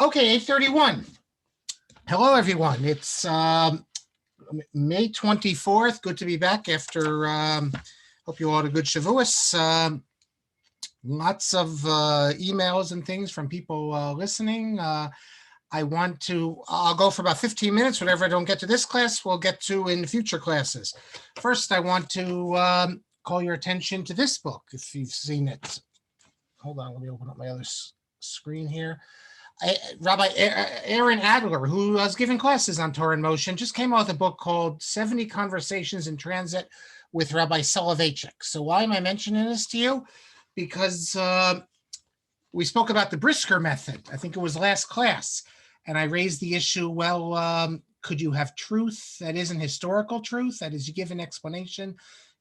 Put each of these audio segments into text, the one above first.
Okay, 8:31. Hello, everyone. It's May 24th. Good to be back after, hope you all had a good Shavuos. Lots of emails and things from people listening. I'll go for about 15 minutes. Whatever I don't get to this class, we'll get to in future classes. First, I want to call your attention to this book, if you've seen it. Hold on, let me open up my other screen here. Rabbi Aaron Adler, who was giving classes on Torah in Motion, just came out with a book called 70 Conversations in Transit with Rabbi Soloveitchik. So why am I mentioning this to you? Because we spoke about the Brisker method. I think it was last class. And I raised the issue, well, could you have truth that isn't historical truth? That is, you give an explanation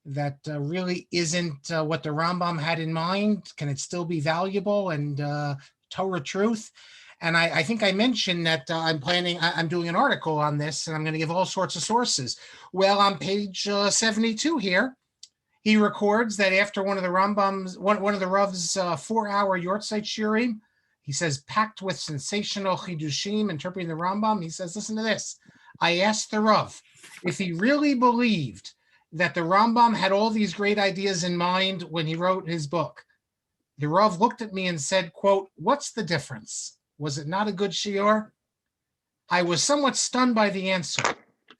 that really isn't what the Rambam had in mind. Can it still be valuable and Torah truth? And I think I mentioned that I'm doing an article on this, and I'm going to give all sorts of sources. Well, on page 72 here, he records that after one of the Rav's 4-hour Yortzeit Shiurim, he says, packed with sensational hiddushim, interpreting the Rambam, he says, listen to this. I asked the Rav if he really believed that the Rambam had all these great ideas in mind when he wrote his book. The Rav looked at me and said, quote, what's the difference? Was it not a good shiur? I was somewhat stunned by the answer.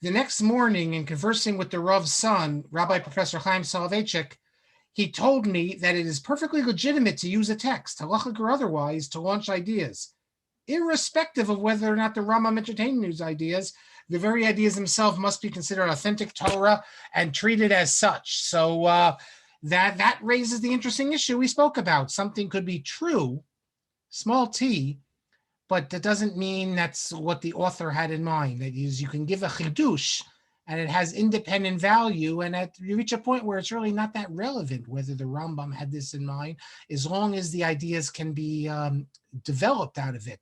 The next morning, in conversing with the Rav's son, Rabbi Professor Chaim Soloveitchik, he told me that it is perfectly legitimate to use a text, halachic or otherwise, to launch ideas. Irrespective of whether or not the Rambam entertained these ideas, the very ideas themselves must be considered authentic Torah and treated as such. So that raises the interesting issue we spoke about. Something could be true, small t, but that doesn't mean that's what the author had in mind. That is, you can give a chidush and it has independent value, and you reach a point where it's really not that relevant whether the Rambam had this in mind, as long as the ideas can be developed out of it,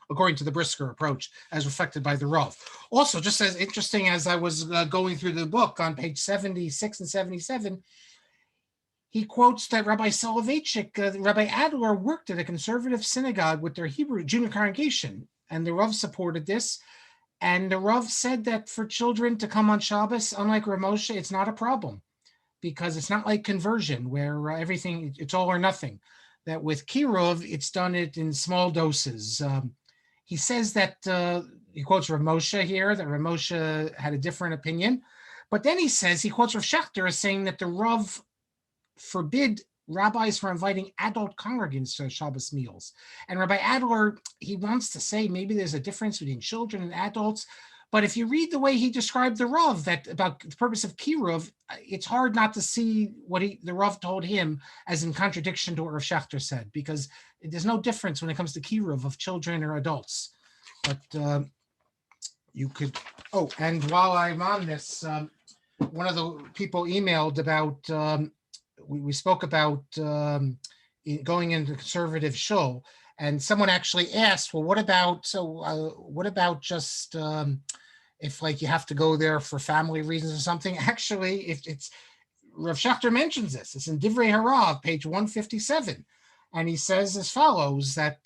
according to the Brisker approach, as reflected by the Rav. Also, just as interesting as I was going through the book on page 76 and 77, he quotes that Rabbi Soloveitchik, Rabbi Adler worked at a conservative synagogue with their Hebrew junior congregation, and the Rav supported this. And the Rav said that for children to come on Shabbos, unlike Rav Moshe, it's not a problem, because it's not like conversion where everything, it's all or nothing. That with Kiruv, it's done it in small doses. He says that, he quotes Rav Moshe here, that Rav Moshe had a different opinion. But then he quotes Rav Schachter as saying that the Rav forbid rabbis from inviting adult congregants to Shabbos meals. And Rabbi Adler, he wants to say maybe there's a difference between children and adults. But if you read the way he described the Rav, that about the purpose of Kiruv, it's hard not to see what the Rav told him as in contradiction to what Rav Schachter said, because there's no difference when it comes to Kiruv of children or adults. But you could, and while I'm on this, one of the people emailed about, we spoke about going into conservative shul, and someone actually asked, well, what about just if like you have to go there for family reasons or something? Actually, if it's, Rav Schachter mentions this, it's in Divrei Harav, page 157. And he says as follows, that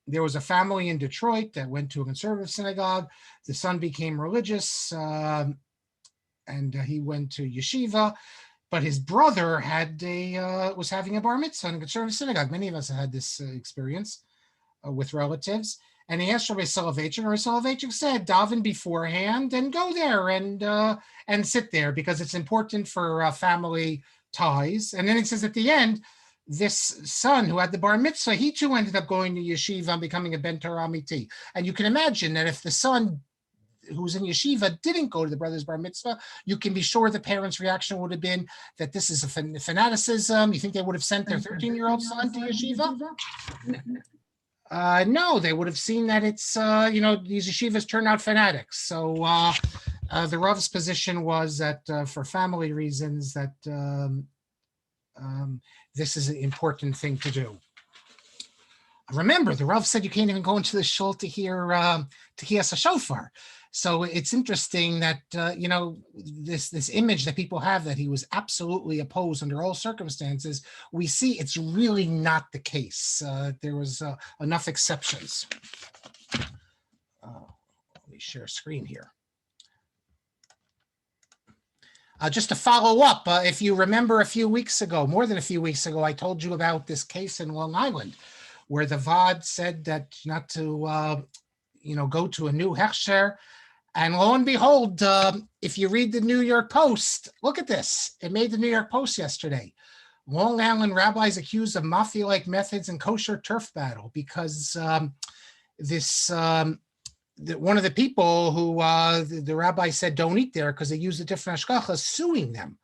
there was a family in Detroit that went to a conservative synagogue. The son became religious, and he went to yeshiva. But his brother was having a bar mitzvah in a conservative synagogue. Many of us have had this experience with relatives. And he asked Rabbi Soloveitchik, and Rabbi Soloveitchik said, daven beforehand and go there and sit there, because it's important for family ties. And then he says at the end, this son who had the bar mitzvah, he too ended up going to yeshiva and becoming a ben Torah amiti. And you can imagine that if the son who's in yeshiva didn't go to the brother's bar mitzvah, you can be sure the parents' reaction would have been that this is a fanaticism. You think they would have sent their 13-year-old son to yeshiva? No, they would have seen that it's, these yeshivas turn out fanatics. So the Rav's position was that for family reasons that this is an important thing to do. Remember, the Rav said you can't even go into the shul to hear a shofar. So it's interesting that, this image that people have that he was absolutely opposed under all circumstances, we see it's really not the case. There was enough exceptions. Let me share a screen here. Just to follow up, if you remember a few weeks ago, more than a few weeks ago, I told you about this case in Long Island where the Vaad said that not to, go to a new hechsher. And lo and behold, if you read the New York Post, look at this. It made the New York Post yesterday. Long Island rabbis accused of mafia-like methods in kosher turf battle because one of the people who the rabbi said don't eat there because they used a different hashgacha, suing them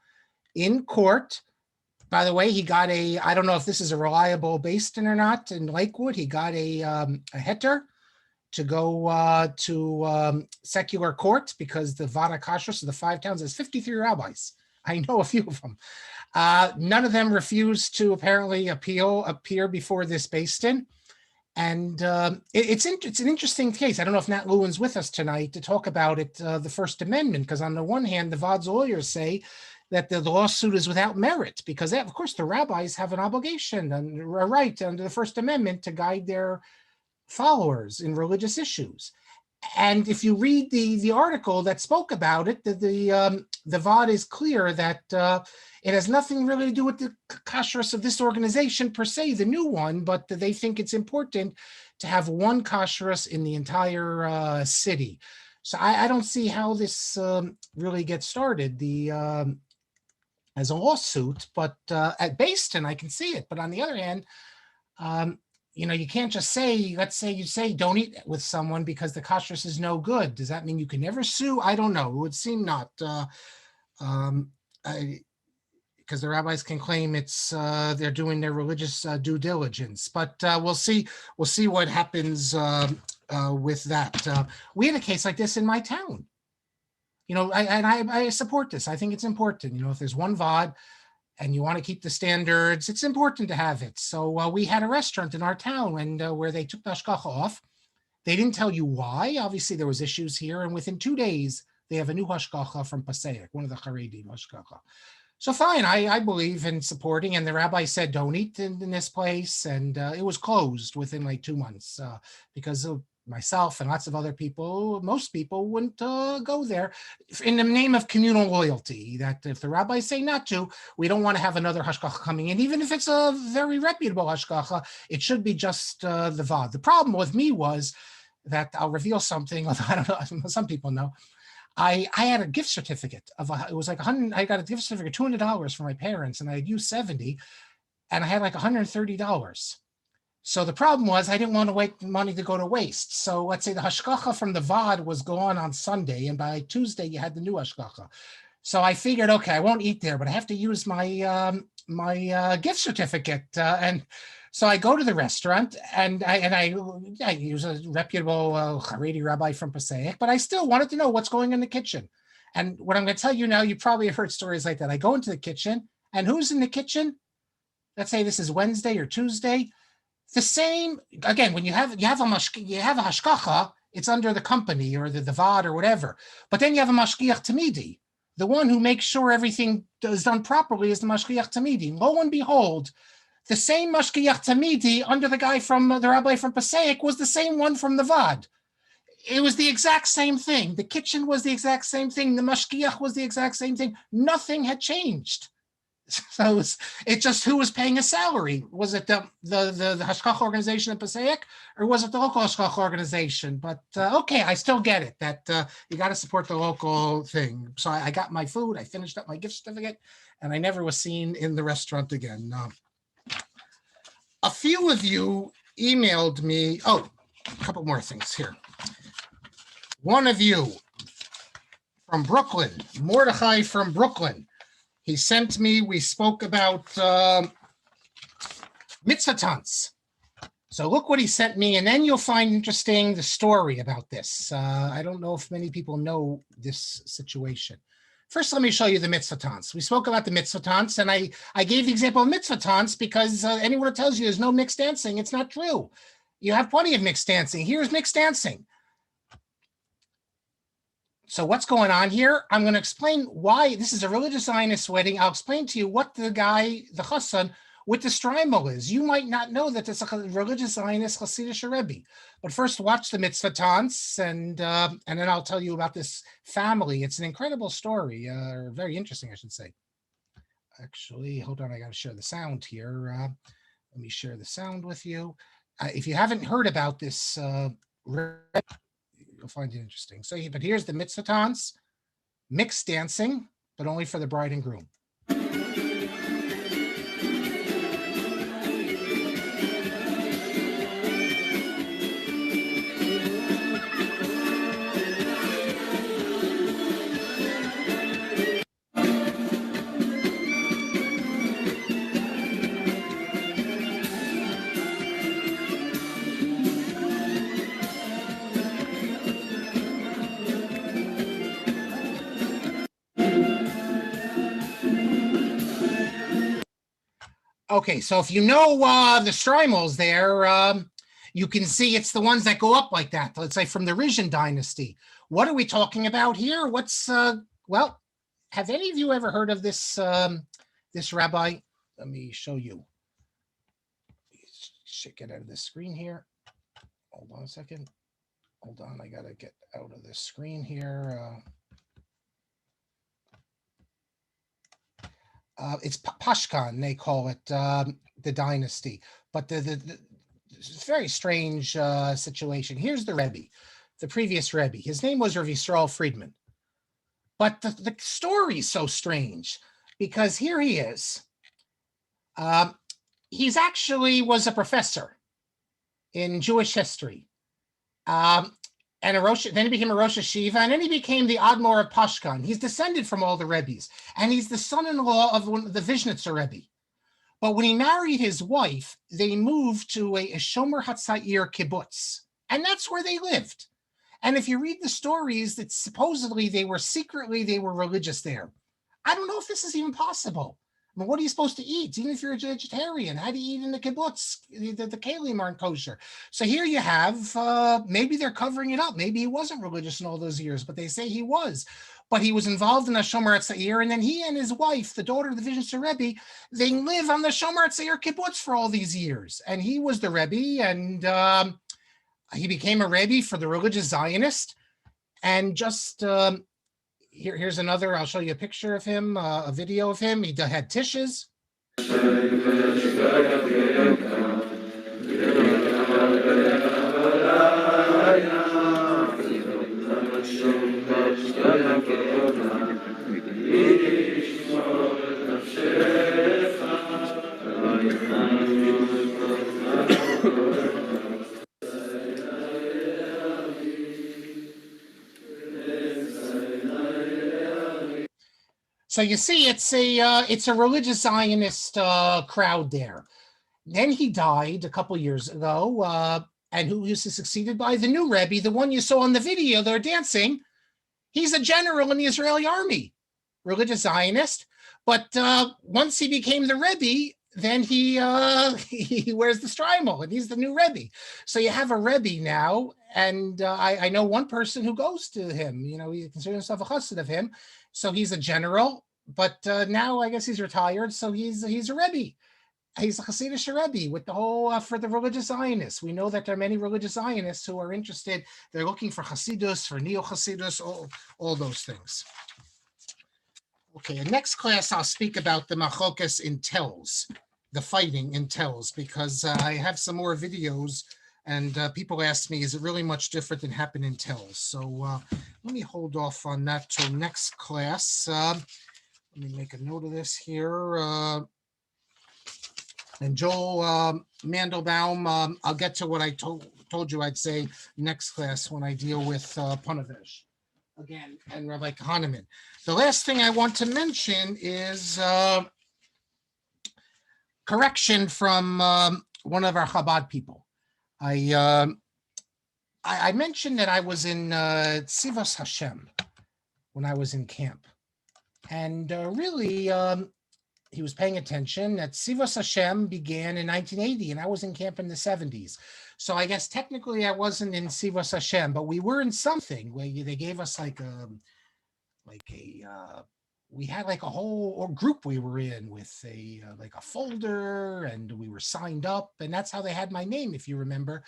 in court. By the way, he got I don't know if this is a reliable Beis Din or not, in Lakewood. He got a heter to go to secular court because the Vaad HaKashrus of the 5 towns has 53 rabbis. I know a few of them. None of them refused to apparently appear before this Beis Din. And it's an interesting case. I don't know if Nat Lewin's with us tonight to talk about it, the First Amendment, because on the one hand, the Vaad's lawyers say that the lawsuit is without merit because, of course, the rabbis have an obligation and a right under the First Amendment to guide their followers in religious issues. And if you read the article that spoke about it, the Vaad is clear that it has nothing really to do with the kashrus of this organization per se, the new one, but they think it's important to have one kashrus in the entire city. So I don't see how this really gets started as a lawsuit, but at Beis Din, I can see it. But on the other hand, you can't just say, let's say you say don't eat with someone because the kashrus is no good. Does that mean you can never sue? I don't know. It would seem not. Because the rabbis can claim it's they're doing their religious due diligence. But we'll see what happens with that. We had a case like this in my town. I support this. I think it's important. If there's one Vaad, and you want to keep the standards, it's important to have it. So we had a restaurant in our town and where they took the hashgacha off. They didn't tell you why. Obviously, there was issues here. And within 2 days, they have a new hashgacha from Passaic, one of the Haredi hashgacha. So fine, I believe in supporting. And the rabbi said, don't eat in this place. And it was closed within like 2 months because of myself and lots of other people, most people wouldn't go there in the name of communal loyalty, that if the rabbis say not to, we don't want to have another hashgacha coming in. Even if it's a very reputable hashgacha, it should be just the Vaad. The problem with me was that I'll reveal something, I don't know, some people know. I had a gift certificate it was like $100. I got a gift certificate, $200 for my parents, and I had used $70, and I had like $130. So the problem was I didn't want to wait money to go to waste. So let's say the hashgacha from the Vaad was gone on Sunday, and by Tuesday you had the new hashgacha. So I figured, okay, I won't eat there, but I have to use my my gift certificate. And so I go to the restaurant, and I use a reputable Haredi rabbi from Passaic, but I still wanted to know what's going in the kitchen. And what I'm going to tell you now, you probably have heard stories like that. I go into the kitchen, and who's in the kitchen? Let's say this is Wednesday or Tuesday. The same, again, when you have a hashgacha, it's under the company or the Vaad or whatever. But then you have a mashgiach tamidi. The one who makes sure everything is done properly is the mashgiach tamidi. Lo and behold, the same mashgiach tamidi under the guy from the rabbi from Passaic was the same one from the Vaad. It was the exact same thing. The kitchen was the exact same thing. The mashgiach was the exact same thing. Nothing had changed. So it's just who was paying a salary. Was it the hashgacha organization in Passaic, or was it the local hashgacha organization? But okay, I still get it that you got to support the local thing. So I got my food, I finished up my gift certificate, and I never was seen in the restaurant again. A few of you emailed me. Oh, a couple more things here. One of you from Brooklyn, Mordechai from Brooklyn. He sent me, we spoke about Mitzvah Tanz. So look what he sent me, and then you'll find interesting the story about this. I don't know if many people know this situation. First, let me show you the Mitzvah Tanz. We spoke about the Mitzvah Tanz, and I gave the example of Mitzvah Tanz because anyone who tells you there's no mixed dancing, it's not true. You have plenty of mixed dancing. Here's mixed dancing. So what's going on here? I'm going to explain why this is a religious Zionist wedding. I'll explain to you what the guy, the chassan, with the strimal is. You might not know that it's a religious Zionist Hasidic Rebbe. But first, watch the Mitzvah Tanz, and then I'll tell you about this family. It's an incredible story, very interesting, I should say. Actually, hold on, I got to share the sound here. Let me share the sound with you. If you haven't heard about this, you'll find it interesting. So, but here's the Mitzvah Tanz, mixed dancing, but only for the bride and groom. Okay, so if you know the strimals there, you can see it's the ones that go up like that. Let's say from the Rishon dynasty. What are we talking about here? What's well, have any of you ever heard of this this rabbi? Let me show you. Should get out of this screen here. Hold on a second. Hold on, I gotta get out of this screen here. It's Pashkan, they call it, the dynasty. But the very strange situation. Here's the Rebbe, the previous Rebbe. His name was Rabbi Yisrael Friedman. But the story is so strange because here he is. He's actually was a professor in Jewish history. And then he became a Rosh Hashiva, and then he became the Admor of Pashkan. He's descended from all the Rebbes, and he's the son-in-law of one of the Vishnitzer Rebbe. But when he married his wife, they moved to a Shomer Hatzair kibbutz, and that's where they lived. And if you read the stories, that supposedly they were religious there. I don't know if this is even possible. I mean, what are you supposed to eat? Even if you're a vegetarian, how do you eat in the kibbutz? The kalim aren't kosher. So here you have, maybe they're covering it up. Maybe he wasn't religious in all those years, but they say he was. But he was involved in the Shomer Hatzair, and then he and his wife, the daughter of the Vishnitzer Rebbe, they live on the Shomer Hatzair kibbutz for all these years. And he was the Rebbe, and he became a Rebbe for the religious Zionist. And just... here's another, I'll show you a picture of him, a video of him. He had tishes. So you see, it's a religious Zionist crowd there. Then he died a couple years ago, and who was succeeded by the new Rebbe, the one you saw in the video, they're dancing. He's a general in the Israeli army, religious Zionist. But once he became the Rebbe, then he wears the strimal, and he's the new Rebbe. So you have a Rebbe now, and I know one person who goes to him. You know, he considers himself a chassid of him. So he's a general, but now I guess he's retired. So he's a Rebbe. He's a Hasidic Rebbe with the whole for the religious Zionists. We know that there are many religious Zionists who are interested. They're looking for Hasidus, for neo-Hasidus, all those things. Okay, in next class I'll speak about the machlokas in Telz, the fighting in Telz, because I have some more videos. And people ask me, is it really much different than happened in Telz? So let me hold off on that till next class. Let me make a note of this here. And Joel Mandelbaum, I'll get to what I told you I'd say next class when I deal with Ponevezh again and Rabbi Kahneman. The last thing I want to mention is correction from one of our Chabad people. I mentioned that I was in Tzivos Hashem when I was in camp. And really, he was paying attention, that Sivas Hashem began in 1980, and I was in camp in the 70s. So I guess technically I wasn't in Sivas Hashem, but we were in something where they gave us we had like a whole group we were in with a folder, and we were signed up, and that's how they had my name, if you remember.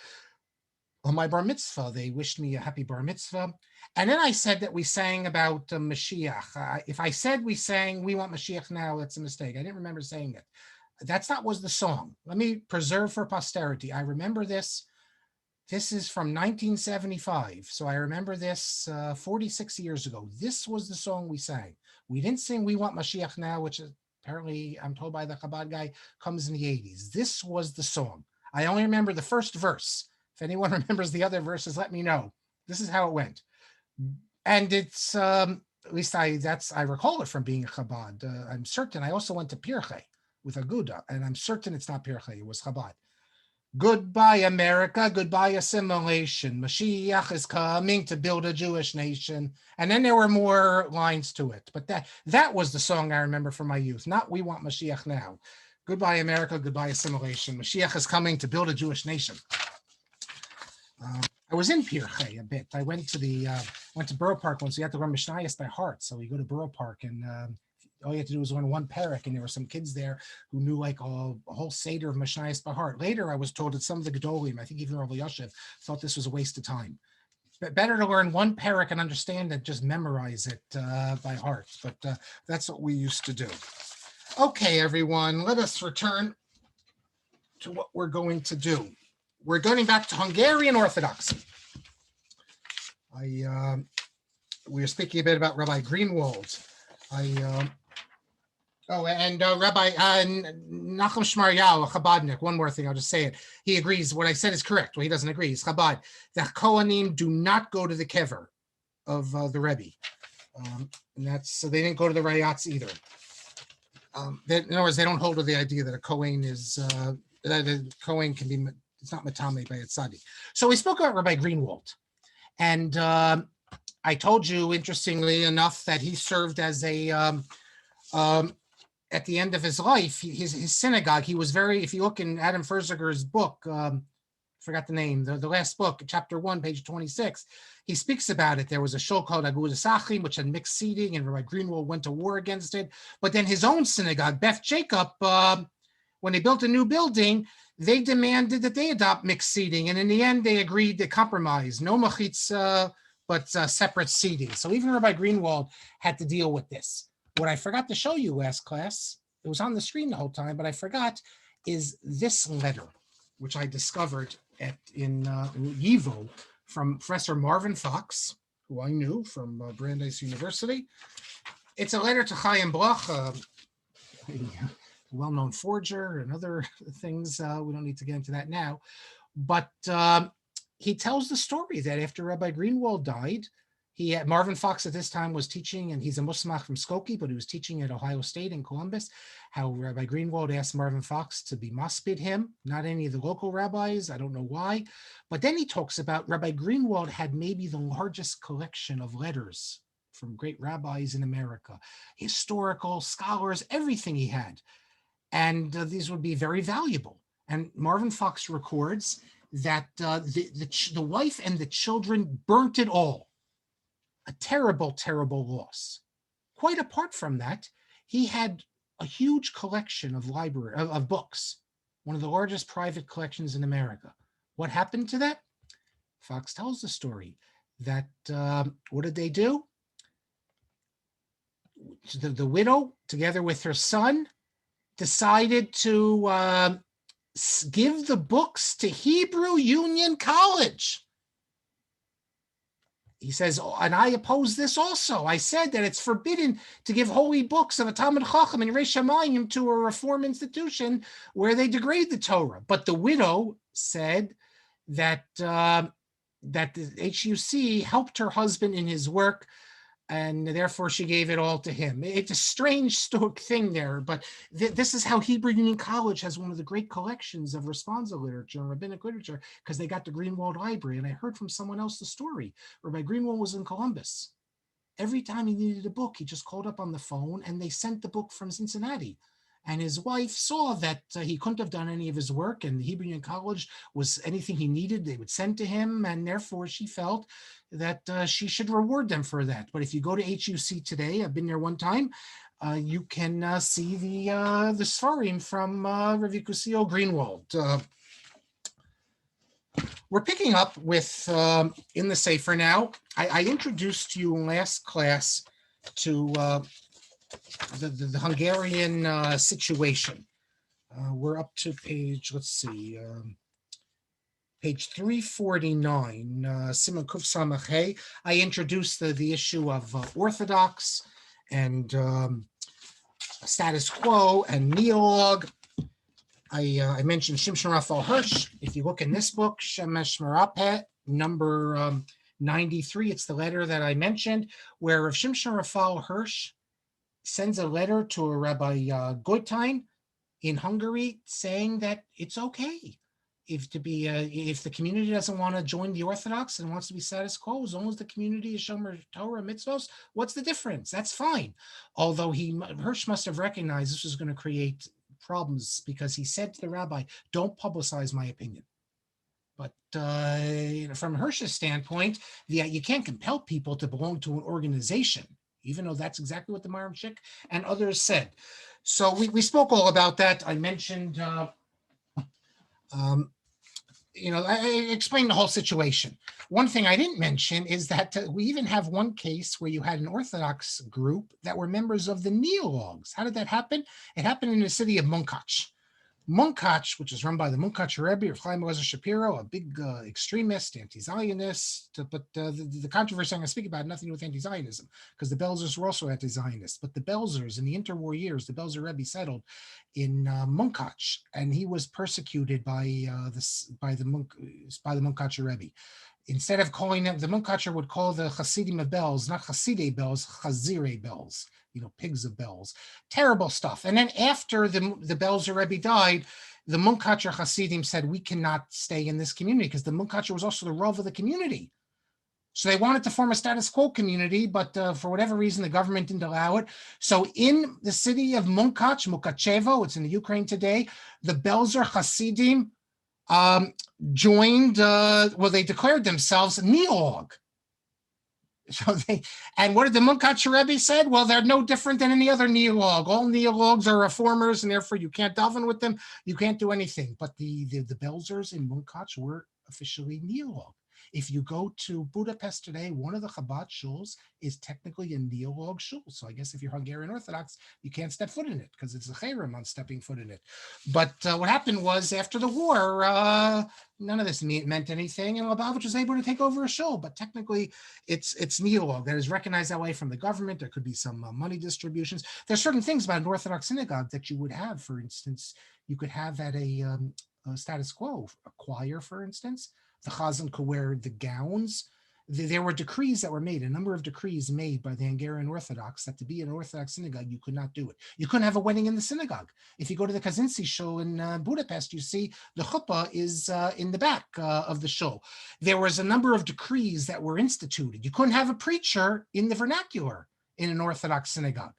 On my bar mitzvah, they wished me a happy bar mitzvah. And then I said that we sang about Mashiach. If I said we sang "We Want Mashiach Now," that's a mistake. I didn't remember saying it. That's not was the song. Let me preserve for posterity. I remember this. This is from 1975. So I remember this 46 years ago. This was the song we sang. We didn't sing "We Want Mashiach Now," which is apparently, I'm told by the Chabad guy, comes in the 80s. This was the song. I only remember the first verse. If anyone remembers the other verses, let me know. This is how it went. And it's, at least I recall it from being a Chabad. I'm certain. I also went to Pirchei with Aguda, and I'm certain it's not Pirchei, it was Chabad. Goodbye, America. Goodbye, assimilation. Mashiach is coming to build a Jewish nation. And then there were more lines to it. But that was the song I remember from my youth, not "We Want Mashiach Now." Goodbye, America. Goodbye, assimilation. Mashiach is coming to build a Jewish nation. I was in Pirchei a bit. I went to Borough Park once. We had to learn Mishnayos by heart. So we go to Borough Park, and all you had to do was learn one parak, and there were some kids there who knew like a whole seder of Mishnayos by heart. Later, I was told that some of the Gedolim, I think even Rabbi Yoshev, thought this was a waste of time. But better to learn one parak and understand it, just memorize it by heart. But that's what we used to do. Okay, everyone, let us return to what we're going to do. We're going back to Hungarian Orthodoxy. We were speaking a bit about Rabbi Greenwald. Rabbi Nachum Shmaryahu, a Chabadnik. One more thing, I'll just say it. He agrees. What I said is correct. Well, he doesn't agree. He's Chabad. The Kohanim do not go to the kever of the Rebbe, and that's so they didn't go to the Rayats either. In other words, they don't hold to the idea that a Kohen is that a Kohen can be. It's not matame by a tzaddik. So we spoke about Rabbi Greenwald, and I told you, interestingly enough, that he served as a at the end of his life, his synagogue. He was very. If you look in Adam Ferziger's book, forgot the name, the last book, chapter 1, page 26, he speaks about it. There was a show called Agudas Achim, which had mixed seating, and Rabbi Greenwald went to war against it. But then his own synagogue, Beth Jacob, when they built a new building, they demanded that they adopt mixed seating, and in the end, they agreed to compromise. No machitza, but separate seating. So even Rabbi Greenwald had to deal with this. What I forgot to show you last class, it was on the screen the whole time, but I forgot, is this letter, which I discovered in YIVO from Professor Marvin Fox, who I knew from Brandeis University. It's a letter to Chaim Bloch, well-known forger and other things. We don't need to get into that now. But he tells the story that after Rabbi Greenwald died, Marvin Fox at this time was teaching, and he's a Musmach from Skokie, but he was teaching at Ohio State in Columbus, how Rabbi Greenwald asked Marvin Fox to be maspid him, not any of the local rabbis. I don't know why. But then he talks about Rabbi Greenwald had maybe the largest collection of letters from great rabbis in America, historical scholars, everything he had. And these would be very valuable. And Marvin Fox records that the wife and the children burnt it all. A terrible, terrible loss. Quite apart from that, he had a huge collection of books, one of the largest private collections in America. What happened to that? Fox tells the story that what did they do? The widow, together with her son, decided to give the books to Hebrew Union College. He says, and I oppose this also. I said that it's forbidden to give holy books of a Talmud Chacham and Reish Hamayim to a reform institution where they degrade the Torah. But the widow said that the HUC helped her husband in his work, and therefore she gave it all to him. It's a strange stoic thing there, but this is how Hebrew Union College has one of the great collections of responsa literature and rabbinic literature, because they got the Greenwald Library. And I heard from someone else the story. Rabbi Greenwald was in Columbus. Every time he needed a book, he just called up on the phone, and they sent the book from Cincinnati. And his wife saw that he couldn't have done any of his work, and the Hebrew Union College was anything he needed, they would send to him, and therefore she felt that she should reward them for that. But if you go to HUC today, I've been there one time, you can see the Sfarim from Rabbi Kusio Greenwald. We're picking up with, in the Sefer now, I introduced you in last class to the Hungarian situation. We're up to page, let's see, page 349, Siman Kuf Samach Hey. I introduced the issue of Orthodox and status quo and neolog. I mentioned Shimshon Raphael Hirsch. If you look in this book, Shemesh Merapet, number 93, it's the letter that I mentioned, where Rav Shimshon Raphael Hirsch sends a letter to a Rabbi Goitein in Hungary saying that it's okay if the community doesn't want to join the Orthodox and wants to be status quo, as long as the community is Shomer Torah mitzvos, what's the difference? That's fine. Although Hirsch must have recognized this was going to create problems, because he said to the rabbi, don't publicize my opinion. But from Hirsch's standpoint, you can't compel people to belong to an organization, even though that's exactly what the Marvin and others said. So we spoke all about that. I mentioned, I explained the whole situation. One thing I didn't mention is that we even have one case where you had an Orthodox group that were members of the Neologues. How did that happen? It happened in the city of Munkach. Munkach, which is run by the Munkach Rebbe of Chaim Eliezer Shapiro, a big extremist, anti-Zionist. But the controversy I'm going to speak about had nothing to do with anti-Zionism, because the Belzers were also anti-Zionist. But the Belzers, in the interwar years, the Belzer Rebbe settled in Munkach, and he was persecuted by the Munkacher Rebbe. Instead of calling them, the Munkacher would call the Hasidim of bells, not Hasidei bells, Chazire bells, pigs of bells. Terrible stuff. And then after the Belzer Rebbe died, the Munkacher Hasidim said, we cannot stay in this community, because the Munkacher was also the Rav of the community. So they wanted to form a status quo community, but for whatever reason, the government didn't allow it. So in the city of Munkach, Mukachevo, it's in the Ukraine today, the Belzer Hasidim joined, they declared themselves Neolog. So and what did the Munkacher Rebbe said? Well, they're no different than any other Neolog. All Neologs are reformers, and therefore you can't daven with them. You can't do anything. But the Belzers in Munkach were officially Neolog. If you go to Budapest today, one of the Chabad shuls is technically a Neolog shul. So I guess if you're Hungarian Orthodox, you can't step foot in it, because it's a cherem on stepping foot in it. But what happened was, after the war, none of this meant anything, and Lubavitch was able to take over a shul. But technically, it's Neolog that is recognized that way from the government. There could be some money distributions. There's certain things about an Orthodox synagogue that you would have. For instance, you could have at a status quo, a choir, for instance. The chazan could wear the gowns. There were decrees that were made, a number of decrees made by the Hungarian Orthodox, that to be an Orthodox synagogue, you could not do it. You couldn't have a wedding in the synagogue. If you go to the Kaczynski show in Budapest, you see the chuppah is in the back of the show. There was a number of decrees that were instituted. You couldn't have a preacher in the vernacular in an Orthodox synagogue.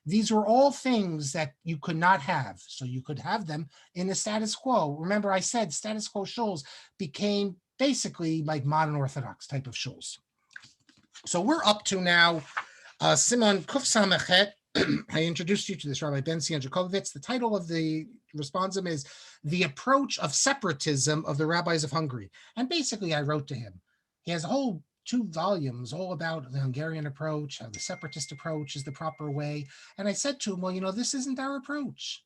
These were all things that you could not have. So you could have them in the status quo. Remember, I said status quo shuls became basically like modern Orthodox type of shuls. So we're up to now Siman Kuf Samachet. I introduced you to this Rabbi Ben-Zion Jacobovitz. The title of the responsum is The Approach of Separatism of the Rabbis of Hungary. And basically I wrote to him. He has a whole 2 volumes all about the Hungarian approach, how the separatist approach is the proper way. And I said to him, well, this isn't our approach.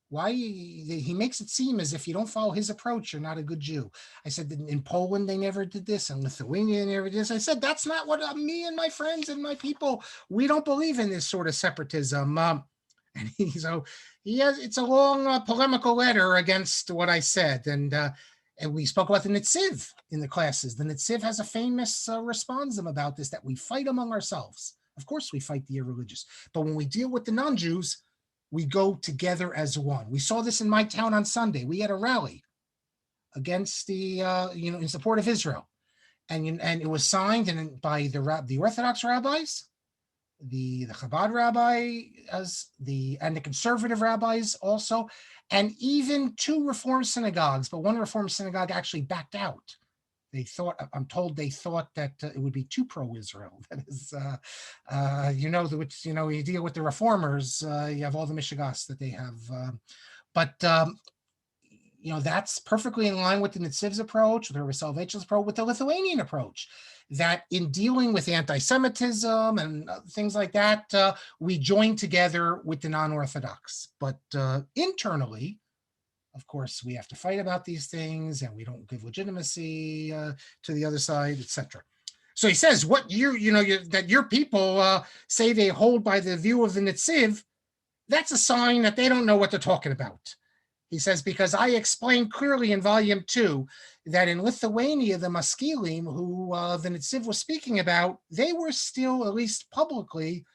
Why? He makes it seem as if you don't follow his approach, you're not a good Jew. I said that in Poland, they never did this, and Lithuania, they never did this. I said, that's not what me and my friends and my people, we don't believe in this sort of separatism. And it's a long polemical letter against what I said. And we spoke about the Netziv in the classes. The Netziv has a famous responsum about this, that we fight among ourselves. Of course, we fight the irreligious. But when we deal with the non-Jews, we go together as one. We saw this in my town on Sunday. We had a rally against the, in support of Israel. And it was signed by the Orthodox rabbis, the Chabad rabbi and the conservative rabbis also, and even 2 Reform synagogues, but one Reform synagogue actually backed out. I'm told they thought that it would be too pro-Israel. That is, you deal with the reformers, you have all the mishigas that they have. But that's perfectly in line with the Nitziv's approach, with Rabbi Soloveitchik's approach, with the Lithuanian approach, that in dealing with anti-Semitism and things like that, we join together with the non-Orthodox. But internally, of course, we have to fight about these things, and we don't give legitimacy to the other side, etc. So he says, that your people say they hold by the view of the Nitziv, that's a sign that they don't know what they're talking about. He says, because I explained clearly in volume 2 that in Lithuania, the Maskilim, who the Nitziv was speaking about, they were still, at least publicly,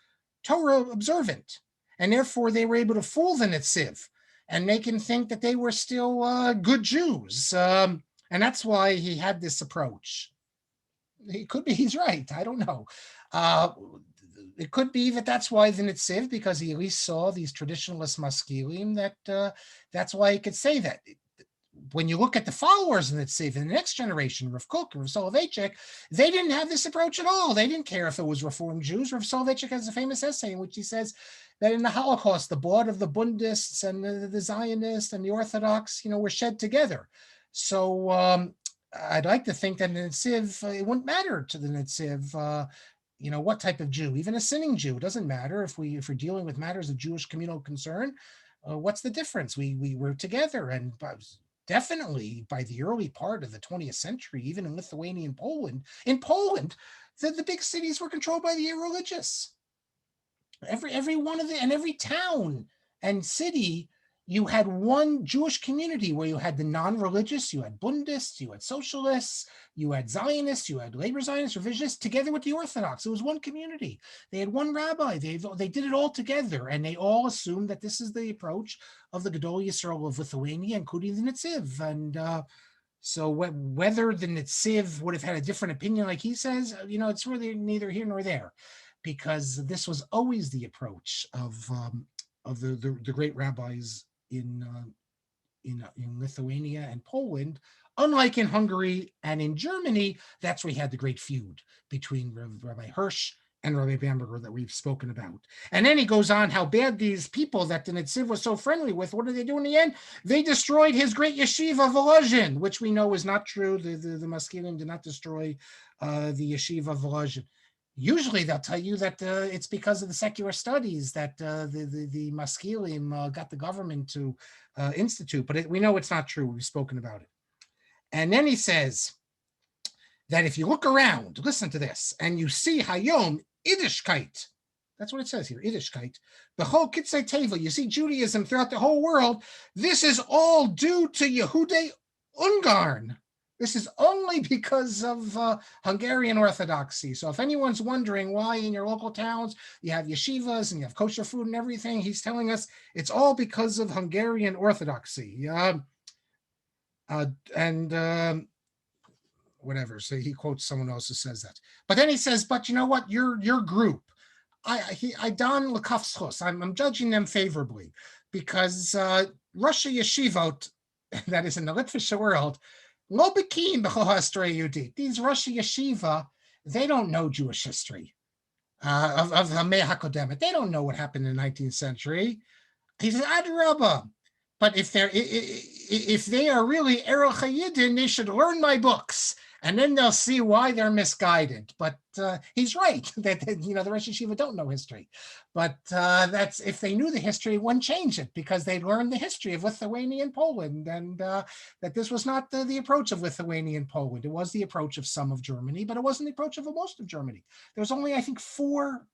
Torah observant. And therefore, they were able to fool the Nitziv and make him think that they were still good Jews. And that's why he had this approach. It could be he's right. I don't know. It could be that that's why the Nitziv, because he at least saw these traditionalist Maskilim, that's why he could say that. When you look at the followers of the Nitziv in the next generation, Rav Kook, Rav Soloveitchik, they didn't have this approach at all. They didn't care if it was Reform Jews. Rav Soloveitchik has a famous essay in which he says that in the Holocaust, the blood of the Bundists and the Zionists and the Orthodox, were shed together. So I'd like to think that the Nitziv, it wouldn't matter to the Nitziv, what type of Jew, even a sinning Jew, it doesn't matter if we're dealing with matters of Jewish communal concern. What's the difference? We were together, and definitely by the early part of the 20th century, even in Lithuania and Poland, the big cities were controlled by the irreligious. Every one of and every town and city, you had one Jewish community where you had the non-religious, you had Bundists, you had socialists, you had Zionists, you had labor Zionists, revisionists, together with the Orthodox. It was one community. They had one rabbi. They did it all together, and they all assumed that this is the approach of the Gedol Yisrael of Lithuania, including the Nitziv. And so whether the Nitziv would have had a different opinion, like he says, it's really neither here nor there, because this was always the approach of the great rabbis in Lithuania and Poland. Unlike in Hungary and in Germany, that's where we had the great feud between Rabbi Hirsch and Rabbi Bamberger that we've spoken about. And then he goes on how bad these people that the Nitziv was so friendly with, what did they do in the end? They destroyed his great yeshiva Volozhin, which we know is not true. The Maskilim did not destroy the yeshiva Volozhin. Usually they'll tell you that it's because of the secular studies that the Maskilim got the government to institute, but we know it's not true. We've spoken about it. And then he says that if you look around, listen to this, and you see Hayom Yiddishkeit, that's what it says here, Yiddishkeit, the whole Kitzei Teva, you see Judaism throughout the whole world, this is all due to Yehudei Ungarn. This is only because of Hungarian Orthodoxy. So if anyone's wondering why in your local towns you have yeshivas and you have kosher food and everything, he's telling us it's all because of Hungarian Orthodoxy. Whatever. So he quotes someone else who says that. But then he says, but you know what? Your group, I don lekafschos. I'm judging them favorably because Russia Yeshivot, that is in the Litvish world, Lo Bekin b'chol ha'history Yehudit. These Russia Yeshiva, they don't know Jewish history of Hamei HaKodemet. They don't know what happened in the 19th century. He says, Adarabah. But if they are really Erech HaYidin, they should learn my books, and then they'll see why they're misguided. But he's right that the Rosh Yeshiva don't know history. But that's if they knew the history, it wouldn't change it because they learned the history of Lithuania and Poland, and that this was not the approach of Lithuania and Poland. It was the approach of some of Germany, but it wasn't the approach of most of Germany. There was only, I think, four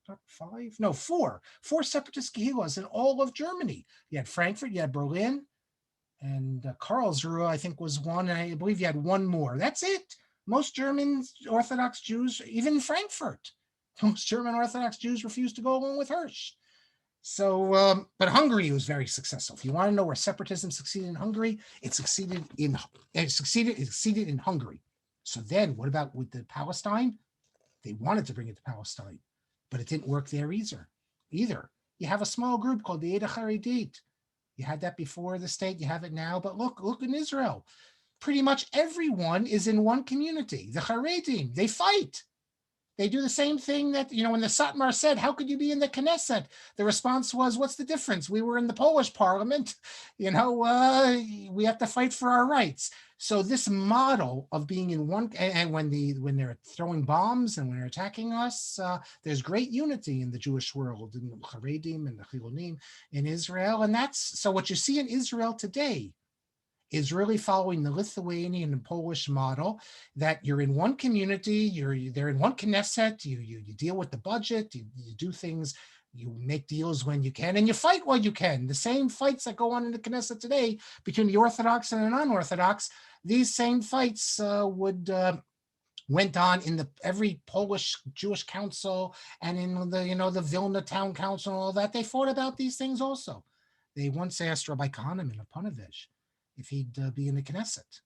separatist kehillas in all of Germany. You had Frankfurt, you had Berlin, and Karlsruhe, I think, was one. And I believe you had one more. That's it. Most German Orthodox Jews, even Frankfurt, most German Orthodox Jews refused to go along with Hirsch. So, but Hungary was very successful. If you want to know where separatism succeeded in Hungary, it succeeded in Hungary. So then, what about with the Palestine? They wanted to bring it to Palestine. but it didn't work there either. You have a small group called the Eda Haredit. You had that before the state, you have it now, but look in Israel. Pretty much everyone is in one community. The Haredim, they fight. They do the same thing that, when the Satmar said, how could you be in the Knesset? The response was, what's the difference? We were in the Polish parliament. We have to fight for our rights. So this model of being in one, and when they're throwing bombs and when they're attacking us, there's great unity in the Jewish world, in the Haredim and the Chilonim in Israel. And so what you see in Israel today is really following the Lithuanian and Polish model, that you're in one community, they're in one Knesset, you deal with the budget, you do things, you make deals when you can, and you fight while you can. The same fights that go on in the Knesset today between the Orthodox and the non-Orthodox, these same fights went on in every Polish Jewish council and in the Vilna town council and all that. They fought about these things also. They once asked Rabbi Kahaneman of Panovich if he'd be in the Knesset.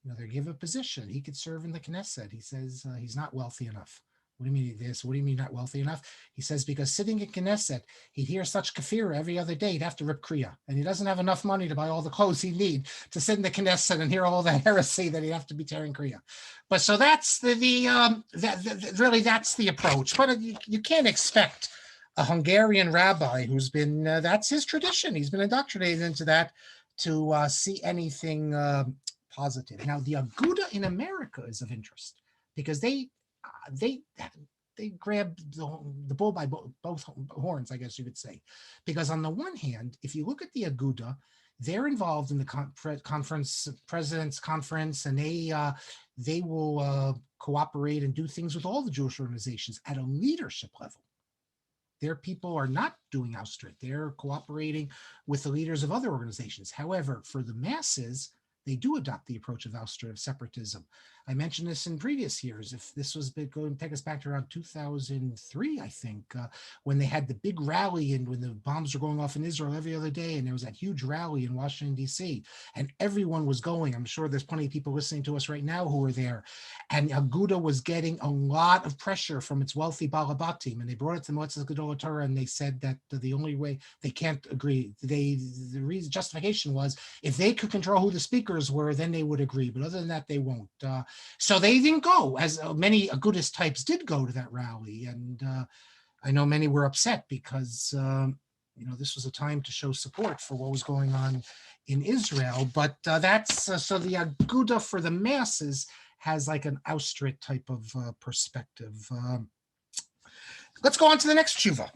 They give a position. He could serve in the Knesset. He says he's not wealthy enough. What do you mean this? What do you mean not wealthy enough? He says because sitting in Knesset, he'd hear such kafira every other day, he'd have to rip kriya. And he doesn't have enough money to buy all the clothes he need to sit in the Knesset and hear all that heresy that he'd have to be tearing kriya. But so that's really that's the approach. But you can't expect a Hungarian rabbi who's been, that's his tradition. He's been indoctrinated into that, to see anything positive. Now, the Aguda in America is of interest because they grab the bull by both horns, I guess you could say. Because on the one hand, if you look at the Aguda, they're involved in the President's Conference, and they will cooperate and do things with all the Jewish organizations at a leadership level. Their people are not doing Austritt. They're cooperating with the leaders of other organizations. However, for the masses, they do adopt the approach of Austritt, of separatism. I mentioned this in previous years. If this was going to take us back to around 2003, I think, when they had the big rally and when the bombs were going off in Israel every other day, and there was that huge rally in Washington, D.C., and everyone was going. I'm sure there's plenty of people listening to us right now who were there. And Aguda was getting a lot of pressure from its wealthy Balabatim, and they brought it to Motzei Gedol Torah, and they said that the only way they can't agree, the reason justification was if they could control who the speakers were, then they would agree. But other than that, they won't. So they didn't go, as many Agudist types did go to that rally. And I know many were upset because, this was a time to show support for what was going on in Israel. But so the Aguda for the masses has like an Austritt type of perspective. Let's go on to the next tshuva.